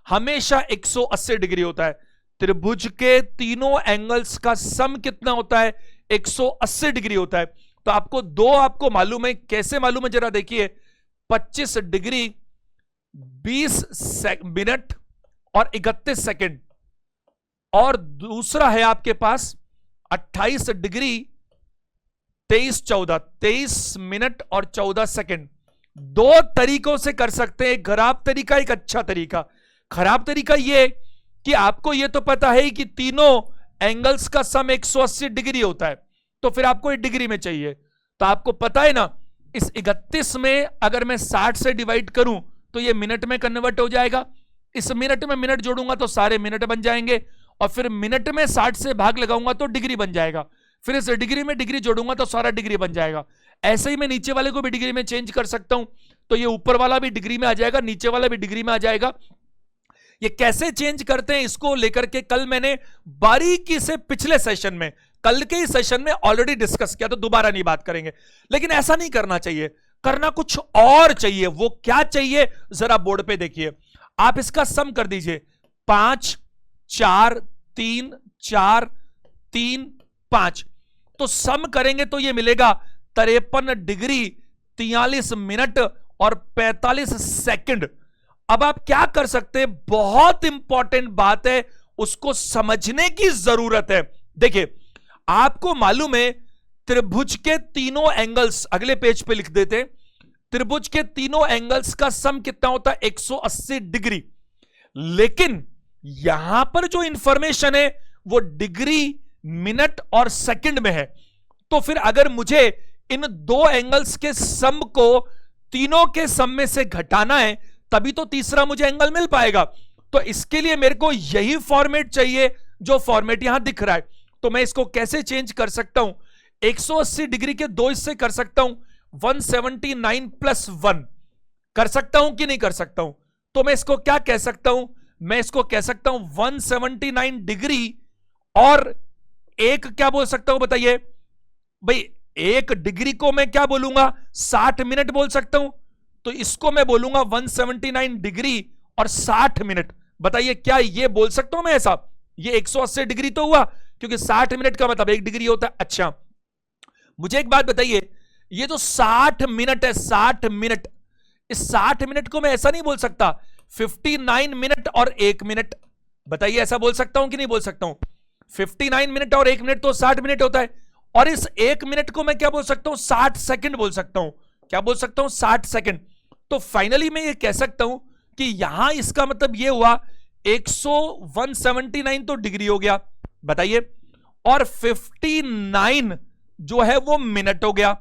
हमेशा 180 डिग्री होता है। त्रिभुज के तीनों एंगल्स का सम कितना होता है 180 डिग्री होता है। तो आपको दो आपको मालूम है, कैसे मालूम है जरा देखिए, 25 डिग्री 20 मिनट और 31 सेकंड, और दूसरा है आपके पास 28 डिग्री 23 मिनट और 14 सेकंड। दो तरीकों से कर सकते हैं, एक खराब तरीका एक अच्छा तरीका। खराब तरीका यह कि आपको यह तो पता है कि तीनों एंगल्स का सम 180 डिग्री होता है, तो फिर आपको 1 डिग्री में चाहिए। तो आपको पता है ना, इस 31 में अगर मैं 60 से डिवाइड करूं तो यह मिनट में कन्वर्ट हो जाएगा। इस मिनट में मिनट जोड़ूंगा तो सारे मिनट बन जाएंगे, और फिर मिनट में 60 से भाग लगाऊंगा तो डिग्री बन जाएगा। फिर इस डिग्री में डिग्री जोड़ूंगा तो सारा डिग्री बन जाएगा। ऐसे ही मैं नीचे वाले को भी डिग्री में चेंज कर सकता हूं, तो ये ऊपर वाला भी डिग्री में आ जाएगा, नीचे वाला भी डिग्री में आ जाएगा। ये कैसे चेंज करते हैं इसको लेकर के कल मैंने बारीकी से पिछले सेशन में, कल के ही सेशन में ऑलरेडी डिस्कस किया, तो दोबारा नहीं बात करेंगे। लेकिन ऐसा नहीं करना चाहिए, करना कुछ और चाहिए। वो क्या चाहिए जरा बोर्ड पे देखिए। आप इसका सम कर दीजिए, 5 4 3 4 3 5, तो सम करेंगे तो ये मिलेगा 53 डिग्री 43 मिनट और 45 सेकंड। अब आप क्या कर सकते हैं, बहुत इंपॉर्टेंट बात है, उसको समझने की जरूरत है। देखिए आपको मालूम है त्रिभुज के तीनों एंगल्स, अगले पेज पे लिख देते हैं, त्रिभुज के तीनों एंगल्स का सम कितना होता है, 180 डिग्री। लेकिन यहां पर जो इंफॉर्मेशन है वो डिग्री, मिनट और सेकंड में है। तो फिर अगर मुझे इन दो एंगल्स के सम को तीनों के सम में से घटाना है, तभी तो तीसरा मुझे एंगल मिल पाएगा। तो इसके लिए मेरे को यही फॉर्मेट चाहिए जो फॉर्मेट यहां दिख रहा है। तो मैं इसको कैसे चेंज कर सकता हूं, 180 डिग्री के दो हिस्से कर सकता हूं, 179 प्लस 1 कर सकता हूं कि नहीं कर सकता हूं। तो मैं इसको क्या कह सकता हूं, मैं इसको कह सकता हूं 179 डिग्री और एक क्या बोल सकता हूं बताइए भाई, एक डिग्री को मैं क्या बोलूंगा, 60 मिनट बोल सकता हूं। तो इसको मैं बोलूंगा 179 डिग्री और 60 मिनट। बताइए क्या ये बोल सकता हूं मैं ऐसा, ये 180 डिग्री तो हुआ क्योंकि 60 मिनट का मतलब 1 डिग्री होता है। अच्छा मुझे एक बात बताइए, ये जो 60 मिनट है, 60 मिनट, इस 60 मिनट को मैं ऐसा नहीं बोल सकता 59 मिनट और 1 मिनट। बताइए ऐसा बोल सकता हूं कि नहीं बोल सकता हूं, 59 मिनट और 1 मिनट तो 60 मिनट होता है। और इस 1 मिनट को मैं क्या बोल सकता हूं, 60 सेकंड बोल सकता हूं। क्या बोल सकता हूं, 60 सेकंड। तो फाइनली मैं ये कह सकता हूं कि यहां इसका मतलब ये हुआ 179 तो डिग्री हो गया, बताइए, और 59 जो है वो मिनट हो गया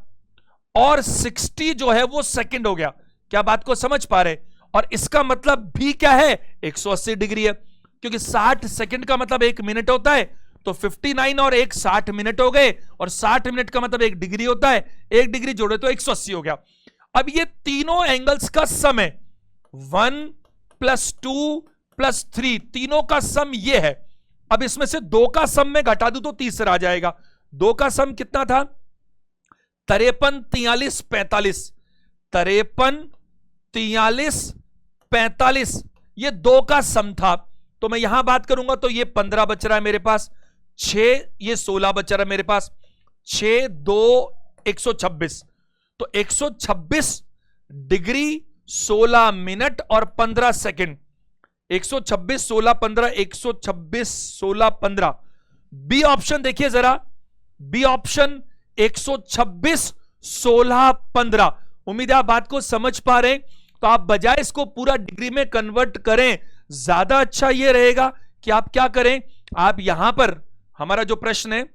और 60 जो है वो सेकंड हो गया। क्या बात को समझ पा रहे? और इसका मतलब भी क्या है, 180 डिग्री है, क्योंकि 60 सेकंड का मतलब 1 मिनट होता है। तो 59 और 1 60 मिनट हो गए, और 60 मिनट का मतलब 1 डिग्री होता है, 1 डिग्री जोड़े तो 180 हो गया। अब ये तीनों एंगल्स का सम है, 1 + 2 + 3, तीनों का सम ये है। अब इसमें से 2 का सम में घटा दूं तो तीसरा आ जाएगा। 2 का सम कितना था, 53 43 45, 53 43 45, ये 2 का सम था। तो मैं यहां बात करूंगा तो ये 15 बच रहा है मेरे पास, 6 ये 16 बच रहा है मेरे पास, 6 2 126। तो 126 डिग्री 16 मिनट और 15 सेकंड, 126 16 15, 126 16 15। बी ऑप्शन देखिए जरा, बी ऑप्शन 126 16 15। उम्मीद है आप बात को समझ पा रहे हैं। तो आप बजाय इसको पूरा डिग्री में कन्वर्ट करें, ज्यादा अच्छा यह रहेगा कि आप क्या करें, आप यहां पर, हमारा जो प्रश्न है,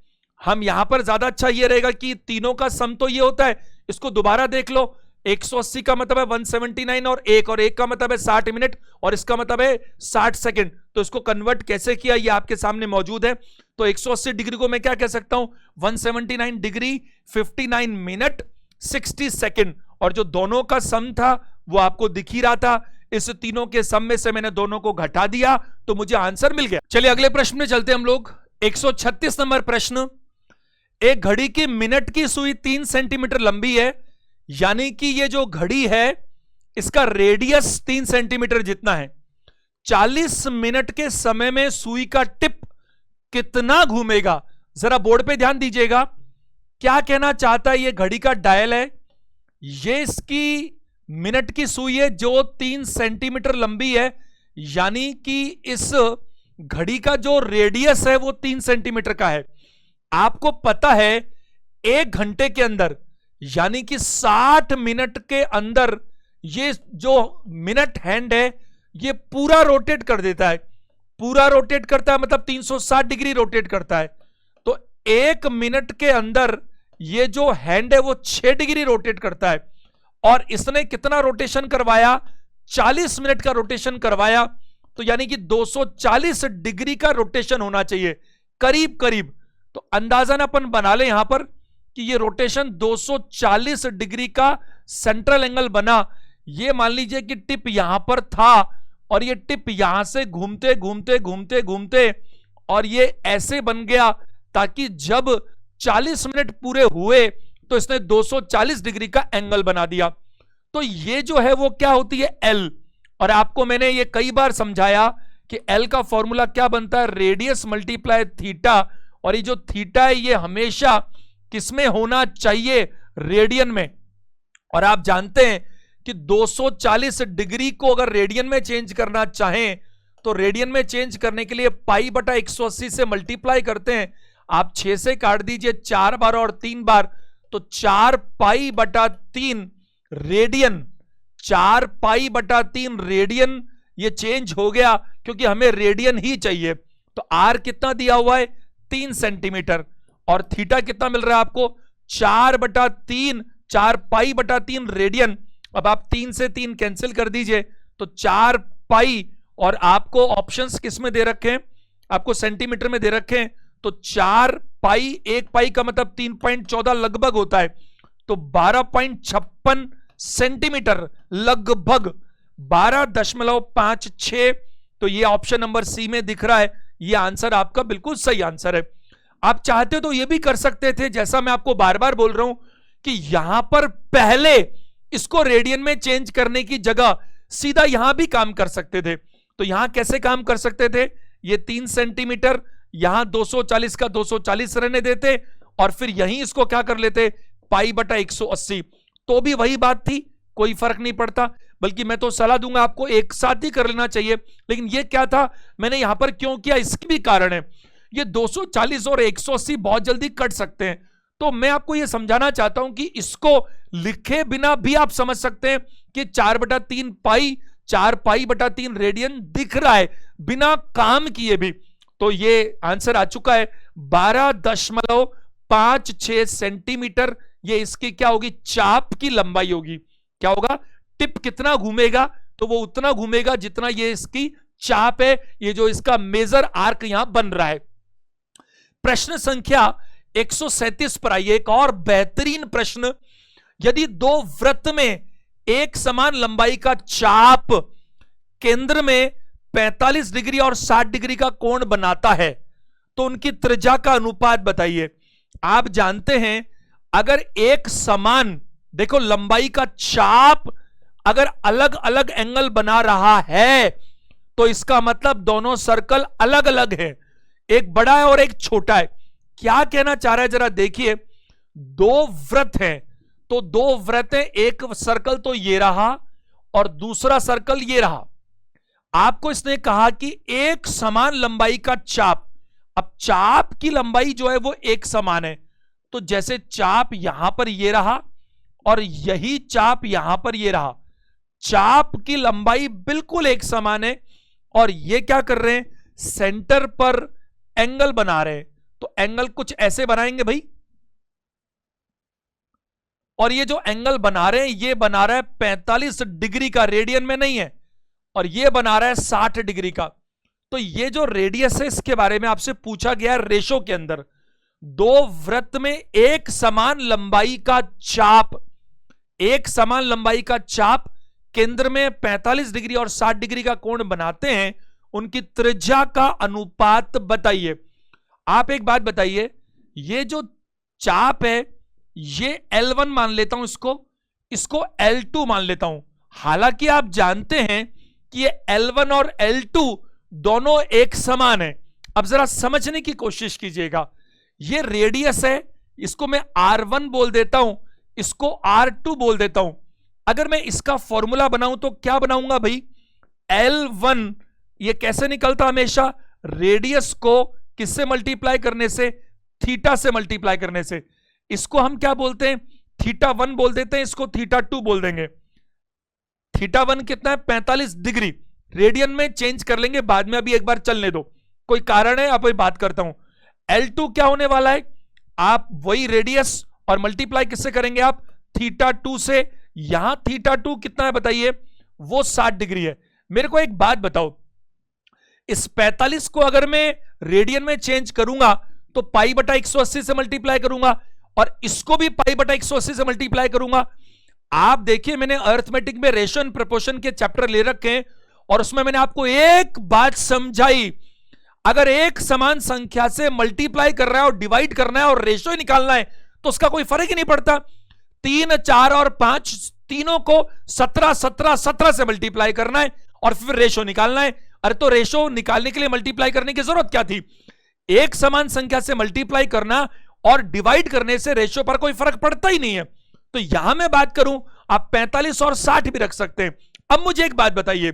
हम यहां पर ज्यादा अच्छा यह रहेगा कि तीनों का सम तो ये होता है, इसको दोबारा देख लो। 180 का मतलब है 179 और 1 का मतलब है 60 मिनट, और इसका मतलब है 60 सेकंड। तो इसको कन्वर्ट कैसे किया ये आपके सामने मौजूद है। तो 180 डिग्री को मैं क्या कह सकता हूं, 179 डिग्री 59 मिनट 60 सेकंड, और जो दोनों का सम था वो आपको दिख ही रहा था। इस तीनों के सम में से मैंने दोनों को घटा दिया तो मुझे आंसर मिल गया। चलिए अगले प्रश्न में चलते हम लोग। 136 नंबर प्रश्न, एक घड़ी की मिनट की सुई 3 सेंटीमीटर लंबी है, यानी कि ये जो घड़ी है इसका रेडियस 3 सेंटीमीटर जितना है। 40 मिनट के समय में सुई का टिप कितना घूमेगा, जरा बोर्ड पे ध्यान दीजिएगा। क्या कहना चाहता है, ये घड़ी का डायल है, ये इसकी मिनट की सुई है जो 3 सेंटीमीटर लंबी है, यानी कि इस घड़ी का जो रेडियस है वो 3 सेंटीमीटर का है। आपको पता है 1 घंटे के अंदर, यानी कि 60 मिनट के अंदर, ये जो मिनट हैंड है ये पूरा रोटेट कर देता है। पूरा रोटेट करता है मतलब 360 डिग्री रोटेट करता है। तो 1 मिनट के अंदर ये जो हैंड है वो 6 डिग्री रोटेट करता है, और इसने कितना रोटेशन करवाया, 40 मिनट का रोटेशन करवाया। तो यानी कि 240 डिग्री का रोटेशन होना चाहिए, करीब करीब तो अंदाजन अपन बना ले यहां पर कि ये रोटेशन 240 डिग्री का सेंट्रल एंगल बना। ये मान लीजिए कि टिप यहां पर था और ये टिप यहां से घूमते घूमते घूमते घूमते और ये ऐसे बन गया ताकि जब 40 मिनट पूरे हुए तो इसने 240 डिग्री का एंगल बना दिया। तो ये जो है वो क्या होती है, एल। और आपको मैंने ये कई बार समझाया कि एल का फॉर्मूला क्या बनता है, रेडियस मल्टीप्लाई थीटा। और ये जो थीटा है ये हमेशा किसमें होना चाहिए, रेडियन में। और आप जानते हैं कि 240 डिग्री को अगर रेडियन में चेंज करना चाहें तो रेडियन में चेंज करने के लिए पाई बटा 180 से मल्टीप्लाई करते हैं। आप 6 से काट दीजिए 4 बार और 3 बार, तो 4 पाई बटा 3 रेडियन, 4 पाई बटा 3 रेडियन ये चेंज हो गया क्योंकि हमें रेडियन ही चाहिए। तो आर कितना दिया हुआ है, 3 सेंटीमीटर। और थीटा कितना मिल रहा है आपको, 4 बटा 3, 4 पाई बटा 3 रेडियन। अब आप 3 से 3 कैंसिल कर दीजिए तो 4 पाई, और आपको ऑप्शंस किस में दे रखे हैं, आपको सेंटीमीटर में दे रखे हैं। तो 4 पाई, 1 पाई का मतलब 3.14 लगभग होता है, तो 12.56 सेंटीमीटर, लगभग 12.56। तो ये ऑप्शन नंबर सी में दिख रहा है, ये आंसर आपका बिल्कुल सही आंसर है। आप चाहते तो ये भी कर सकते थे, जैसा मैं आपको बार बार बोल रहा हूं कि यहां पर पहले इसको रेडियन में चेंज करने की जगह सीधा यहां भी काम कर सकते थे। तो यहां कैसे काम कर सकते थे, ये 3 सेंटीमीटर, यहां 240 का 240 रहने देते और फिर यहीं इसको क्या कर लेते, पाई बटा 180, तो भी वही बात थी, कोई फर्क नहीं पड़ता। बल्कि मैं तो सलाह दूंगा आपको एक साथ ही कर लेना चाहिए। लेकिन ये क्या था, मैंने यहां पर क्यों किया, इसकी भी कारण है। ये 240 और 180 बहुत जल्दी कट सकते हैं, तो मैं आपको ये समझाना चाहता हूं कि इसको लिखे बिना भी आप समझ सकते हैं कि 4/3 पाई, 4 पाई बटा 3 रेडियन दिख रहा है बिना काम किए भी। तो ये आंसर आ चुका है 12.56 सेंटीमीटर। ये इसकी क्या होगी, चाप की लंबाई होगी। क्या होगा, टिप कितना घूमेगा, तो वो उतना घूमेगा जितना ये इसकी चाप है, ये जो इसका मेजर आर्क यहां बन रहा है। प्रश्न संख्या 137 पर आइए, एक और बेहतरीन प्रश्न। यदि दो वृत्त में एक समान लंबाई का चाप केंद्र में 45 डिग्री और 60 डिग्री का कोण बनाता है तो उनकी त्रिज्या का अनुपात बताइए। आप जानते हैं अगर एक समान, देखो लंबाई का चाप अगर अलग अलग एंगल बना रहा है तो इसका मतलब दोनों सर्कल अलग अलग है, एक बड़ा है और एक छोटा है। क्या कहना चाह रहा है जरा देखिए, दो वृत्त हैं तो दो वृत्त हैं, एक सर्कल तो ये रहा और दूसरा सर्कल ये रहा। आपको इसने कहा कि एक समान लंबाई का चाप, अब चाप की लंबाई जो है वो एक समान है, तो जैसे चाप यहां पर ये रहा और यही चाप यहां पर ये रहा, चाप की लंबाई बिल्कुल एक समान है। और ये क्या कर रहे हैं, सेंटर पर एंगल बना रहे हैं, तो एंगल कुछ ऐसे बनाएंगे भाई, और ये जो एंगल बना रहे हैं ये बना रहा है 45 डिग्री का, रेडियन में नहीं है, और ये बना रहा है 60 डिग्री का। तो ये जो रेडियस है इसके बारे में आपसे पूछा गया है रेशो के अंदर। दो वृत्त में एक समान लंबाई का चाप, एक समान लंबाई का चाप केंद्र में 45 डिग्री और 60 डिग्री का कोण बनाते हैं, उनकी त्रिज्या का अनुपात बताइए। आप एक बात बताइए, ये जो चाप है ये L1 मान लेता हूं, इसको L2 मान लेता हूं। हालांकि आप जानते हैं कि ये L1 और L2 दोनों एक समान है। अब जरा समझने की कोशिश कीजिएगा, ये रेडियस है, इसको मैं R1 बोल देता हूं, इसको R2 बोल देता हूं। अगर मैं इसका फॉर्मूला बनाऊं तो क्या बनाऊंगा भाई, L1 ये कैसे निकलता, हमेशा रेडियस को किससे मल्टीप्लाई करने से, थीटा से मल्टीप्लाई करने से। इसको हम क्या बोलते हैं, θ1 बोल देते हैं, इसको θ2 बोल देंगे। θ1 कितना है, 45 डिग्री, रेडियन में चेंज कर लेंगे बाद में, अभी एक बार चलने दो, कोई कारण है अब बात करता हूं। L2 क्या होने वाला है, आप वही रेडियस और मल्टीप्लाई किससे करेंगे, आप θ2 से। यहां θ2 कितना है बताइए, वो 60 डिग्री है। मेरे को एक बात बताओ, इस 45 को अगर मैं रेडियन में चेंज करूंगा तो पाई बटा 180 से मल्टीप्लाई करूंगा और इसको भी पाई बटा 180 से मल्टीप्लाई करूंगा। आप देखिए मैंने अर्थमेटिक में रेशो एंड प्रोपोर्शन के चैप्टर ले रखे हैं और उसमें मैंने आपको एक बात समझाई, अगर एक समान संख्या से मल्टीप्लाई कर रहा है और डिवाइड करना है और रेशो ही निकालना है तो उसका कोई फर्क ही नहीं पड़ता। 3, 4 और 5 तीनों को 17, 17, 17 से मल्टीप्लाई करना है और फिर रेशो निकालना है। अरे तो रेशो निकालने के लिए मल्टीप्लाई करने की जरूरत क्या थी? एक समान संख्या से मल्टीप्लाई करना और डिवाइड करने से रेशो पर कोई फर्क पड़ता ही नहीं है। तो यहां मैं बात करूं, आप 45 और 60 भी रख सकते हैं। अब मुझे एक बात बताइए,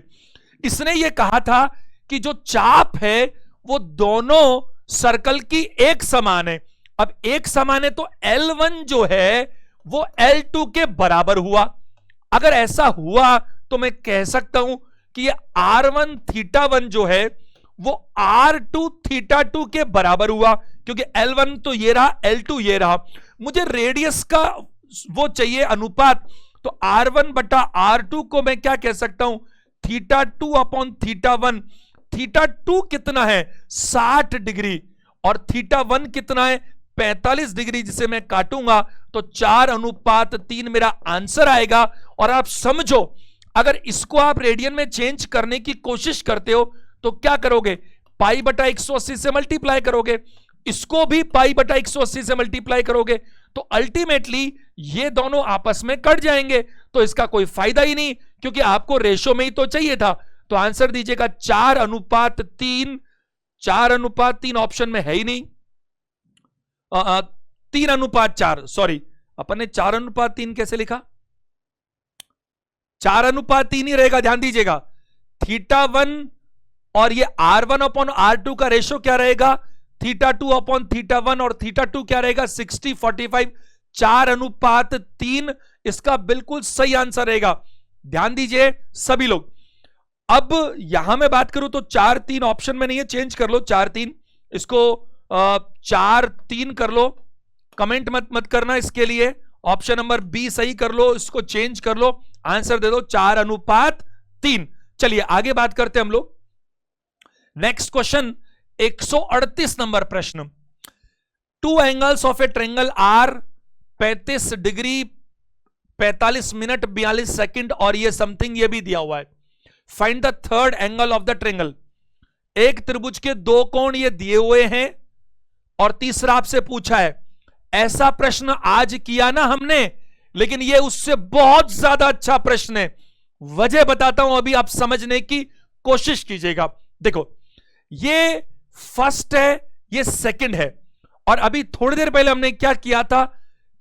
इसने ये कहा था कि जो चाप है वो दोनों सर्कल की एक समान है। अब एक समान है तो L1 जो है वो L2 के बराबर हुआ। अगर ऐसा हुआ तो मैं कह सकता हूं कि ये R1 थीटा 1 जो है वो R2 थीटा 2 के बराबर हुआ, क्योंकि L1 तो ये रहा, L2 ये रहा। मुझे रेडियस का वो चाहिए अनुपात, तो R1 बटा R2 को मैं क्या कह सकता हूं, थीटा 2 अपॉन थीटा 1। थीटा 2 कितना है? 60 डिग्री, और थीटा 1 कितना है? 45 डिग्री, जिसे मैं काटूंगा तो 4:3 मेरा आंसर आएगा। और आप समझो, अगर इसको आप रेडियन में चेंज करने की कोशिश करते हो तो क्या करोगे? पाई बटा 180 से मल्टीप्लाई करोगे, इसको भी पाई बटा 180 से मल्टीप्लाई करोगे, तो अल्टीमेटली ये दोनों आपस में कट जाएंगे। तो इसका कोई फायदा ही नहीं, क्योंकि आपको रेशो में ही तो चाहिए था। तो आंसर दीजिएगा 4:3। 4:3 ऑप्शन में है ही नहीं, 3:4। सॉरी, अपन ने 4:3 कैसे लिखा? 4:3 ही रहेगा, ध्यान दीजिएगा। थीटा 1 और ये R1 अपॉन R2 का रेशो क्या रहेगा? थीटा 2 अपॉन थीटा 1, और थीटा 2 क्या रहेगा? 60/45। 4:3 इसका बिल्कुल सही आंसर रहेगा। ध्यान दीजिए सभी लोग। अब यहां मैं बात करूं तो 4-3 ऑप्शन में नहीं है, चेंज कर लो 4-3, इसको 4-3 कर लो। कमेंट मत करना इसके लिए, ऑप्शन नंबर बी सही कर लो, इसको चेंज कर लो, आंसर दे दो 4:3। चलिए आगे बात करते हैं हम लोग। नेक्स्ट क्वेश्चन, 138 नंबर प्रश्न। 2 angles of a triangle are 35 degree 45 minute 42 second और ये समथिंग ये भी दिया हुआ है। Find the third angle of the triangle. एक त्रिभुज के 2 कोण ये दिए हुए हैं और तीसरा आपसे पूछा है। ऐसा प्रश्न आज किया ना हमने, लेकिन ये उससे बहुत ज्यादा अच्छा प्रश्न है। वजह बताता हूं, अभी आप समझने की कोशिश कीजिएगा। देखो, ये फर्स्ट है, ये सेकंड है, और अभी थोड़ी देर पहले हमने क्या किया था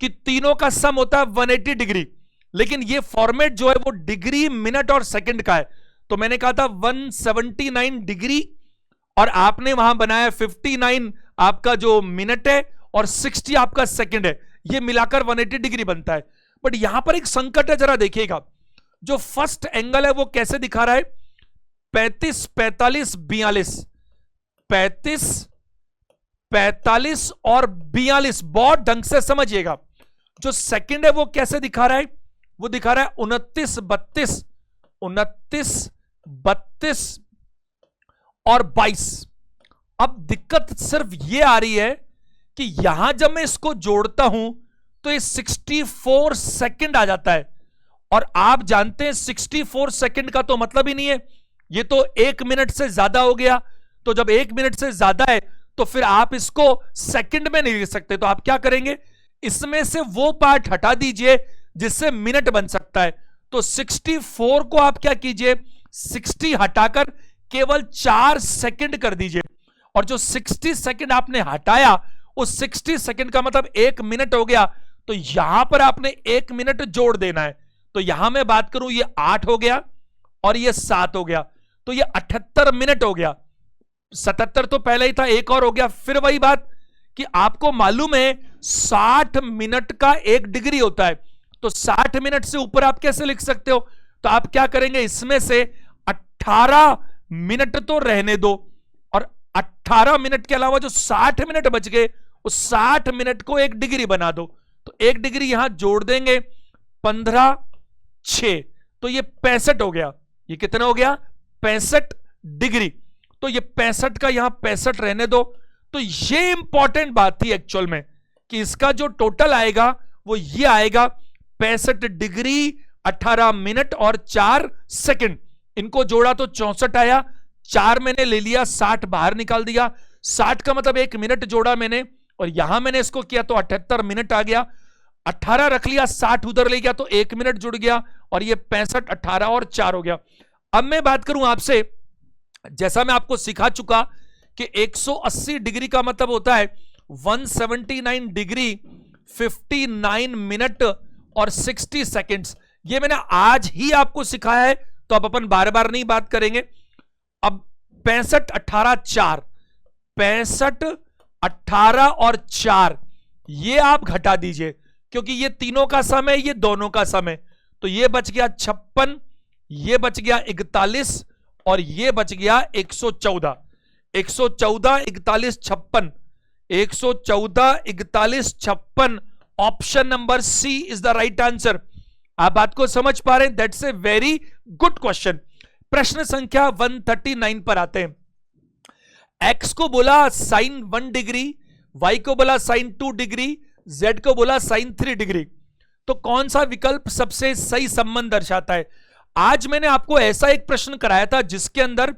कि तीनों का सम होता है 180 डिग्री, लेकिन ये फॉर्मेट जो है वो डिग्री, मिनट और सेकंड का है। तो मैंने कहा था 179 डिग्री, और आपने वहां बनाया 59 आपका जो मिनट है और 60 आपका सेकंड है, ये मिलाकर 180 डिग्री बनता है। बट यहां पर एक संकट है, जरा देखिएगा। जो फर्स्ट एंगल है वो कैसे दिखा रहा है? 35, 45, 42, 35, 45 और 42, बहुत ढंग से समझिएगा। जो सेकंड है वो कैसे दिखा रहा है? वो दिखा रहा है 29, 32, 29, 32 और 22। अब दिक्कत सिर्फ ये आ रही है कि यहां जब मैं इसको जोड़ता हूं तो ये 64 सेकंड आ जाता है, और आप जानते हैं 64 सेकंड का तो मतलब ही नहीं है, ये तो 1 मिनट से ज्यादा हो गया। तो जब 1 मिनट से ज्यादा है तो फिर आप इसको सेकंड में नहीं लिख सकते। तो आप क्या करेंगे? इसमें से वो पार्ट हटा दीजिए जिससे मिनट बन सकता है। तो 64 को आप क्या कीजिए, 60 हटाकर केवल 4 सेकंड कर दीजिए, और जो 60 सेकंड आपने हटाया उस 60 सेकंड का मतलब 1 मिनट हो गया। तो यहां पर आपने 1 मिनट जोड़ देना है। तो यहां मैं बात करूं, ये 8 हो गया और ये 7 हो गया, तो ये 78 मिनट हो गया। 77 तो पहले ही था, एक और हो गया। फिर वही बात कि आपको मालूम है 60 मिनट का 1 डिग्री होता है, तो 60 मिनट से ऊपर आप कैसे लिख सकते हो? तो आप क्या करेंगे, इसमें से 18 मिनट तो रहने दो, और 18 मिनट के अलावा जो 60 मिनट बच गए उस 60 मिनट को 1 डिग्री बना दो। तो 1 डिग्री यहां जोड़ देंगे, 15, 6, तो ये 65 हो गया। ये कितना हो गया? 65 डिग्री। तो ये 65 का यहां 65 रहने दो। तो ये इंपॉर्टेंट बात थी एक्चुअल में कि इसका जो टोटल आएगा वो ये आएगा 65 डिग्री 18 मिनट और 4 सेकंड। इनको जोड़ा तो 64 आया, 4 मैंने ले लिया, 60 बाहर निकाल दिया, 60 का मतलब 1 मिनट जोड़ा मैंने, और यहां मैंने इसको किया तो 78 मिनट आ गया, 18 रख लिया, 60 उधर ले गया तो 1 मिनट जुड़ गया, और ये 65 18 और 4 हो गया। अब मैं बात करूं आपसे, जैसा मैं आपको सिखा चुका कि 180 डिग्री का मतलब होता है 179 डिग्री 59 मिनट और 60 सेकंड्स। ये मैंने आज ही आपको सिखाया है, तो अब अपन बार बार नहीं बात करेंगे। अब 65 18 4, 65 18 और 4 ये आप घटा दीजिए, क्योंकि ये तीनों का सम है, ये दोनों का सम है, तो ये बच गया 56, ये बच गया 41 और ये बच गया 114। 114 41 56, 114 41 56, option number C is the right answer. आप बात को समझ पा रहे हैं? That's a very good question. प्रश्न संख्या 139 पर आते हैं। एक्स को बोला साइन 1 डिग्री, वाई को बोला साइन 2 डिग्री, जेड को बोला साइन 3 डिग्री। तो कौन सा विकल्प सबसे सही संबंध दर्शाता है? आज मैंने आपको ऐसा एक प्रश्न कराया था जिसके अंदर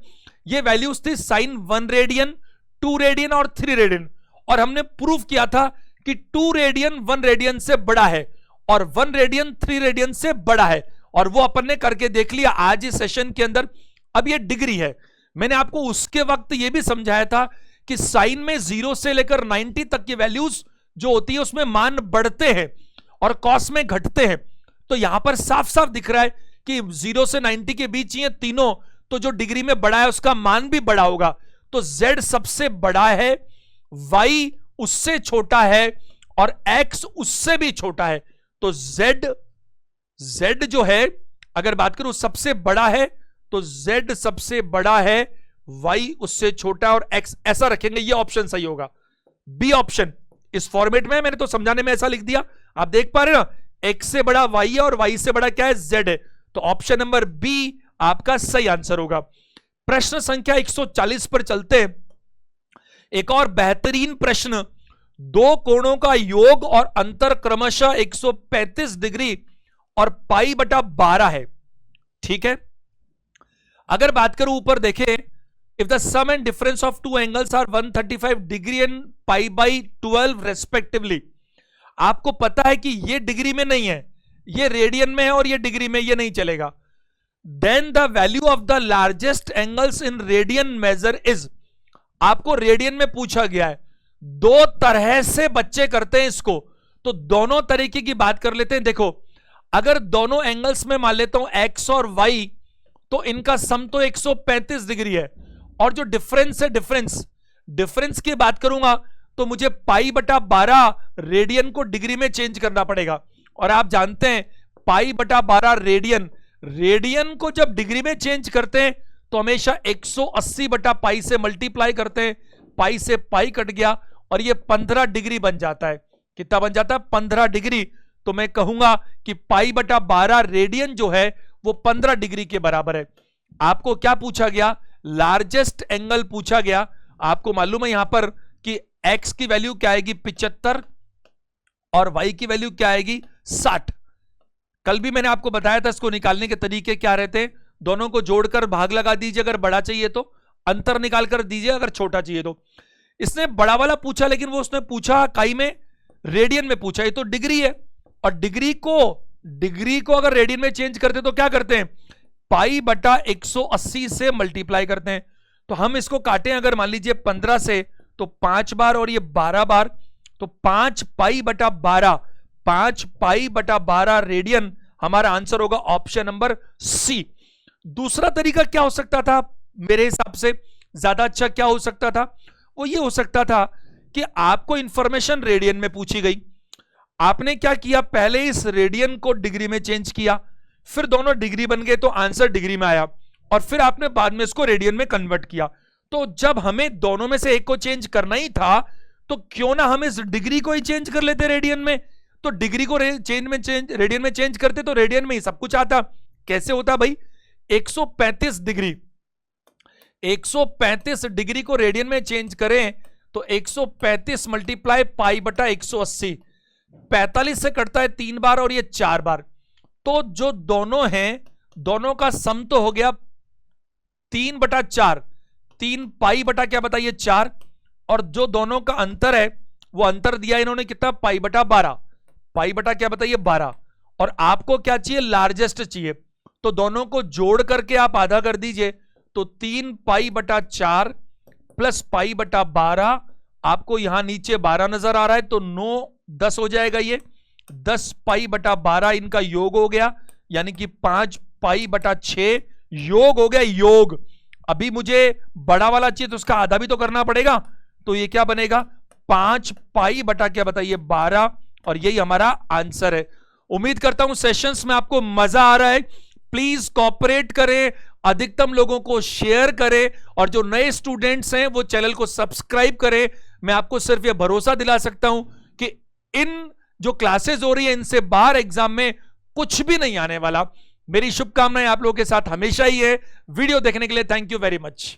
ये वैल्यूज थी साइन 1 रेडियन, 2 रेडियन और 3 रेडियन, और हमने प्रूफ किया था कि 2 रेडियन 1 रेडियन से बड़ा है और 1 रेडियन 3 रेडियन से बड़ा है, और वो अपन ने करके देख लिया आज इस सेशन के अंदर। अब ये डिग्री है, मैंने आपको उसके वक्त ये भी समझाया था कि साइन में 0 से लेकर 90 तक की वैल्यूज जो होती है उसमें मान बढ़ते हैं और कॉस में घटते हैं। तो यहां पर साफ साफ दिख रहा है कि 0 से 90 के बीच ये तीनों, तो जो डिग्री में बड़ा है उसका मान भी बड़ा होगा। तो z सबसे बड़ा है, y उससे छोटा है और x उससे भी छोटा है। तो z जो है, अगर बात करूं सबसे बड़ा है तो z सबसे बड़ा है, y उससे छोटा और x ऐसा रखेंगे, ये ऑप्शन सही होगा। बी ऑप्शन इस फॉर्मेट में, मैंने तो समझाने में ऐसा लिख दिया, आप देख पा रहे हो ना, x से बड़ा y है और y से बड़ा क्या है, z है। तो ऑप्शन नंबर बी आपका सही आंसर होगा। प्रश्न संख्या 140 पर चलते हैं। एक और बेहतरीन प्रश्न, दो कोणों का योग और अंतर क्रमशः 135 डिग्री और पाई बटा 12 है, ठीक है। अगर बात करूं ऊपर देखें, if the sum and difference of two angles are 135 degree and pi by 12 respectively. आपको पता है कि ये डिग्री में नहीं है, ये रेडियन में है, और ये डिग्री में, ये नहीं चलेगा। Then the value of the largest angles in radian measure is. आपको रेडियन में पूछा गया है, दो तरह से बच्चे करते हैं इसको, तो दोनों तरीके की बात कर लेते हैं। देखो, अगर दोनों एंगल्स में मान लेता हूं एक्स और वाई, तो इनका सम तो 135 डिग्री है, और जो डिफरेंस है, डिफरेंस की बात करूंगा तो मुझे पाई बटा 12 रेडियन को डिग्री में चेंज करना पड़ेगा। और आप जानते हैं पाई बटा 12 रेडियन को जब डिग्री में चेंज करते हैं तो हमेशा 180 बटा पाई से मल्टीप्लाई करते हैं, पाई से पाई कट गया और ये 15 डिग्री बन जाता है। कितना बन जाता है? 15 डिग्री। तो मैं कहूंगा कि पाई बटा 12 रेडियन जो है वो 15 डिग्री के बराबर है। आपको क्या पूछा गया? लार्जेस्ट एंगल पूछा गया। आपको मालूम है यहां पर कि x की वैल्यू क्या आएगी? 75, और y की वैल्यू क्या आएगी? 60। कल भी मैंने आपको बताया था इसको निकालने के तरीके क्या रहते हैं। दोनों को जोड़कर भाग लगा दीजिए अगर बड़ा चाहिए तो, अंतर निकाल कर दीजिए अगर छोटा चाहिए तो। इसने बड़ा वाला पूछा, लेकिन वो उसने पूछा काई में, रेडियन में पूछा। ये तो डिग्री है, और डिग्री को अगर रेडियन में चेंज करते तो क्या करते हैं? पाई बटा 180 से मल्टीप्लाई करते हैं। तो हम इसको काटें अगर मान लीजिए 15 से, तो 5 बार और ये 12 बार, तो 5 पाई बटा 12, 5 पाई बटा 12 रेडियन हमारा आंसर होगा ऑप्शन नंबर सी। दूसरा तरीका क्या हो सकता था? मेरे हिसाब से ज्यादा अच्छा क्या हो सकता था? वो ये हो सकता था कि आपको इंफॉर्मेशन रेडियन में पूछी गई, आपने क्या किया? पहले इस रेडियन को डिग्री में चेंज किया, फिर दोनों डिग्री बन गए तो आंसर डिग्री में आया, और फिर आपने बाद में इसको रेडियन में कन्वर्ट किया। तो जब हमें दोनों में से एक को चेंज करना ही था, तो क्यों ना हम इस डिग्री को ही चेंज कर लेते रेडियन में। तो डिग्री को रेडियन में चेंज करते तो रेडियन में ही सब कुछ आता। कैसे होता भाई? 135 डिग्री को रेडियन में चेंज करें तो 135 मल्टीप्लाई पाई बटा 180, 45 से कटता है 3 बार और ये 4 बार, तो जो दोनों हैं दोनों का सम तो हो गया 3/4, 3 पाई बटा क्या बताइए 4, और जो दोनों का अंतर है वो अंतर दिया इन्होंने कितना पाई बटा 12, पाई बटा क्या बताइए 12, और आपको क्या चाहिए लार्जेस्ट चाहिए, तो दोनों को जोड़ करके आप आधा कर दीजिए, तो 3 पाई बटा 4 प्लस पाई बटा 12, आपको यहां नीचे 12 नजर आ रहा है तो 9 10 हो जाएगा, ये 10 पाई बटा 12 इनका योग हो गया, यानी कि 5 पाई बटा 6 योग हो गया योग। अभी मुझे बड़ा वाला चाहिए तो उसका आधा भी तो करना पड़ेगा, तो ये क्या बनेगा 5 पाई बटा क्या बताइए 12, और यही हमारा आंसर है। उम्मीद करता हूं सेशंस में आपको मजा आ रहा है। प्लीज कॉपरेट करें, अधिकतम लोगों को शेयर करें, और जो नए स्टूडेंट्स हैं वो चैनल को सब्सक्राइब करें। मैं आपको सिर्फ यह भरोसा दिला सकता हूं कि इन जो क्लासेस हो रही है इनसे बाहर एग्जाम में कुछ भी नहीं आने वाला। मेरी शुभकामनाएं आप लोगों के साथ हमेशा ही है। वीडियो देखने के लिए थैंक यू वेरी मच।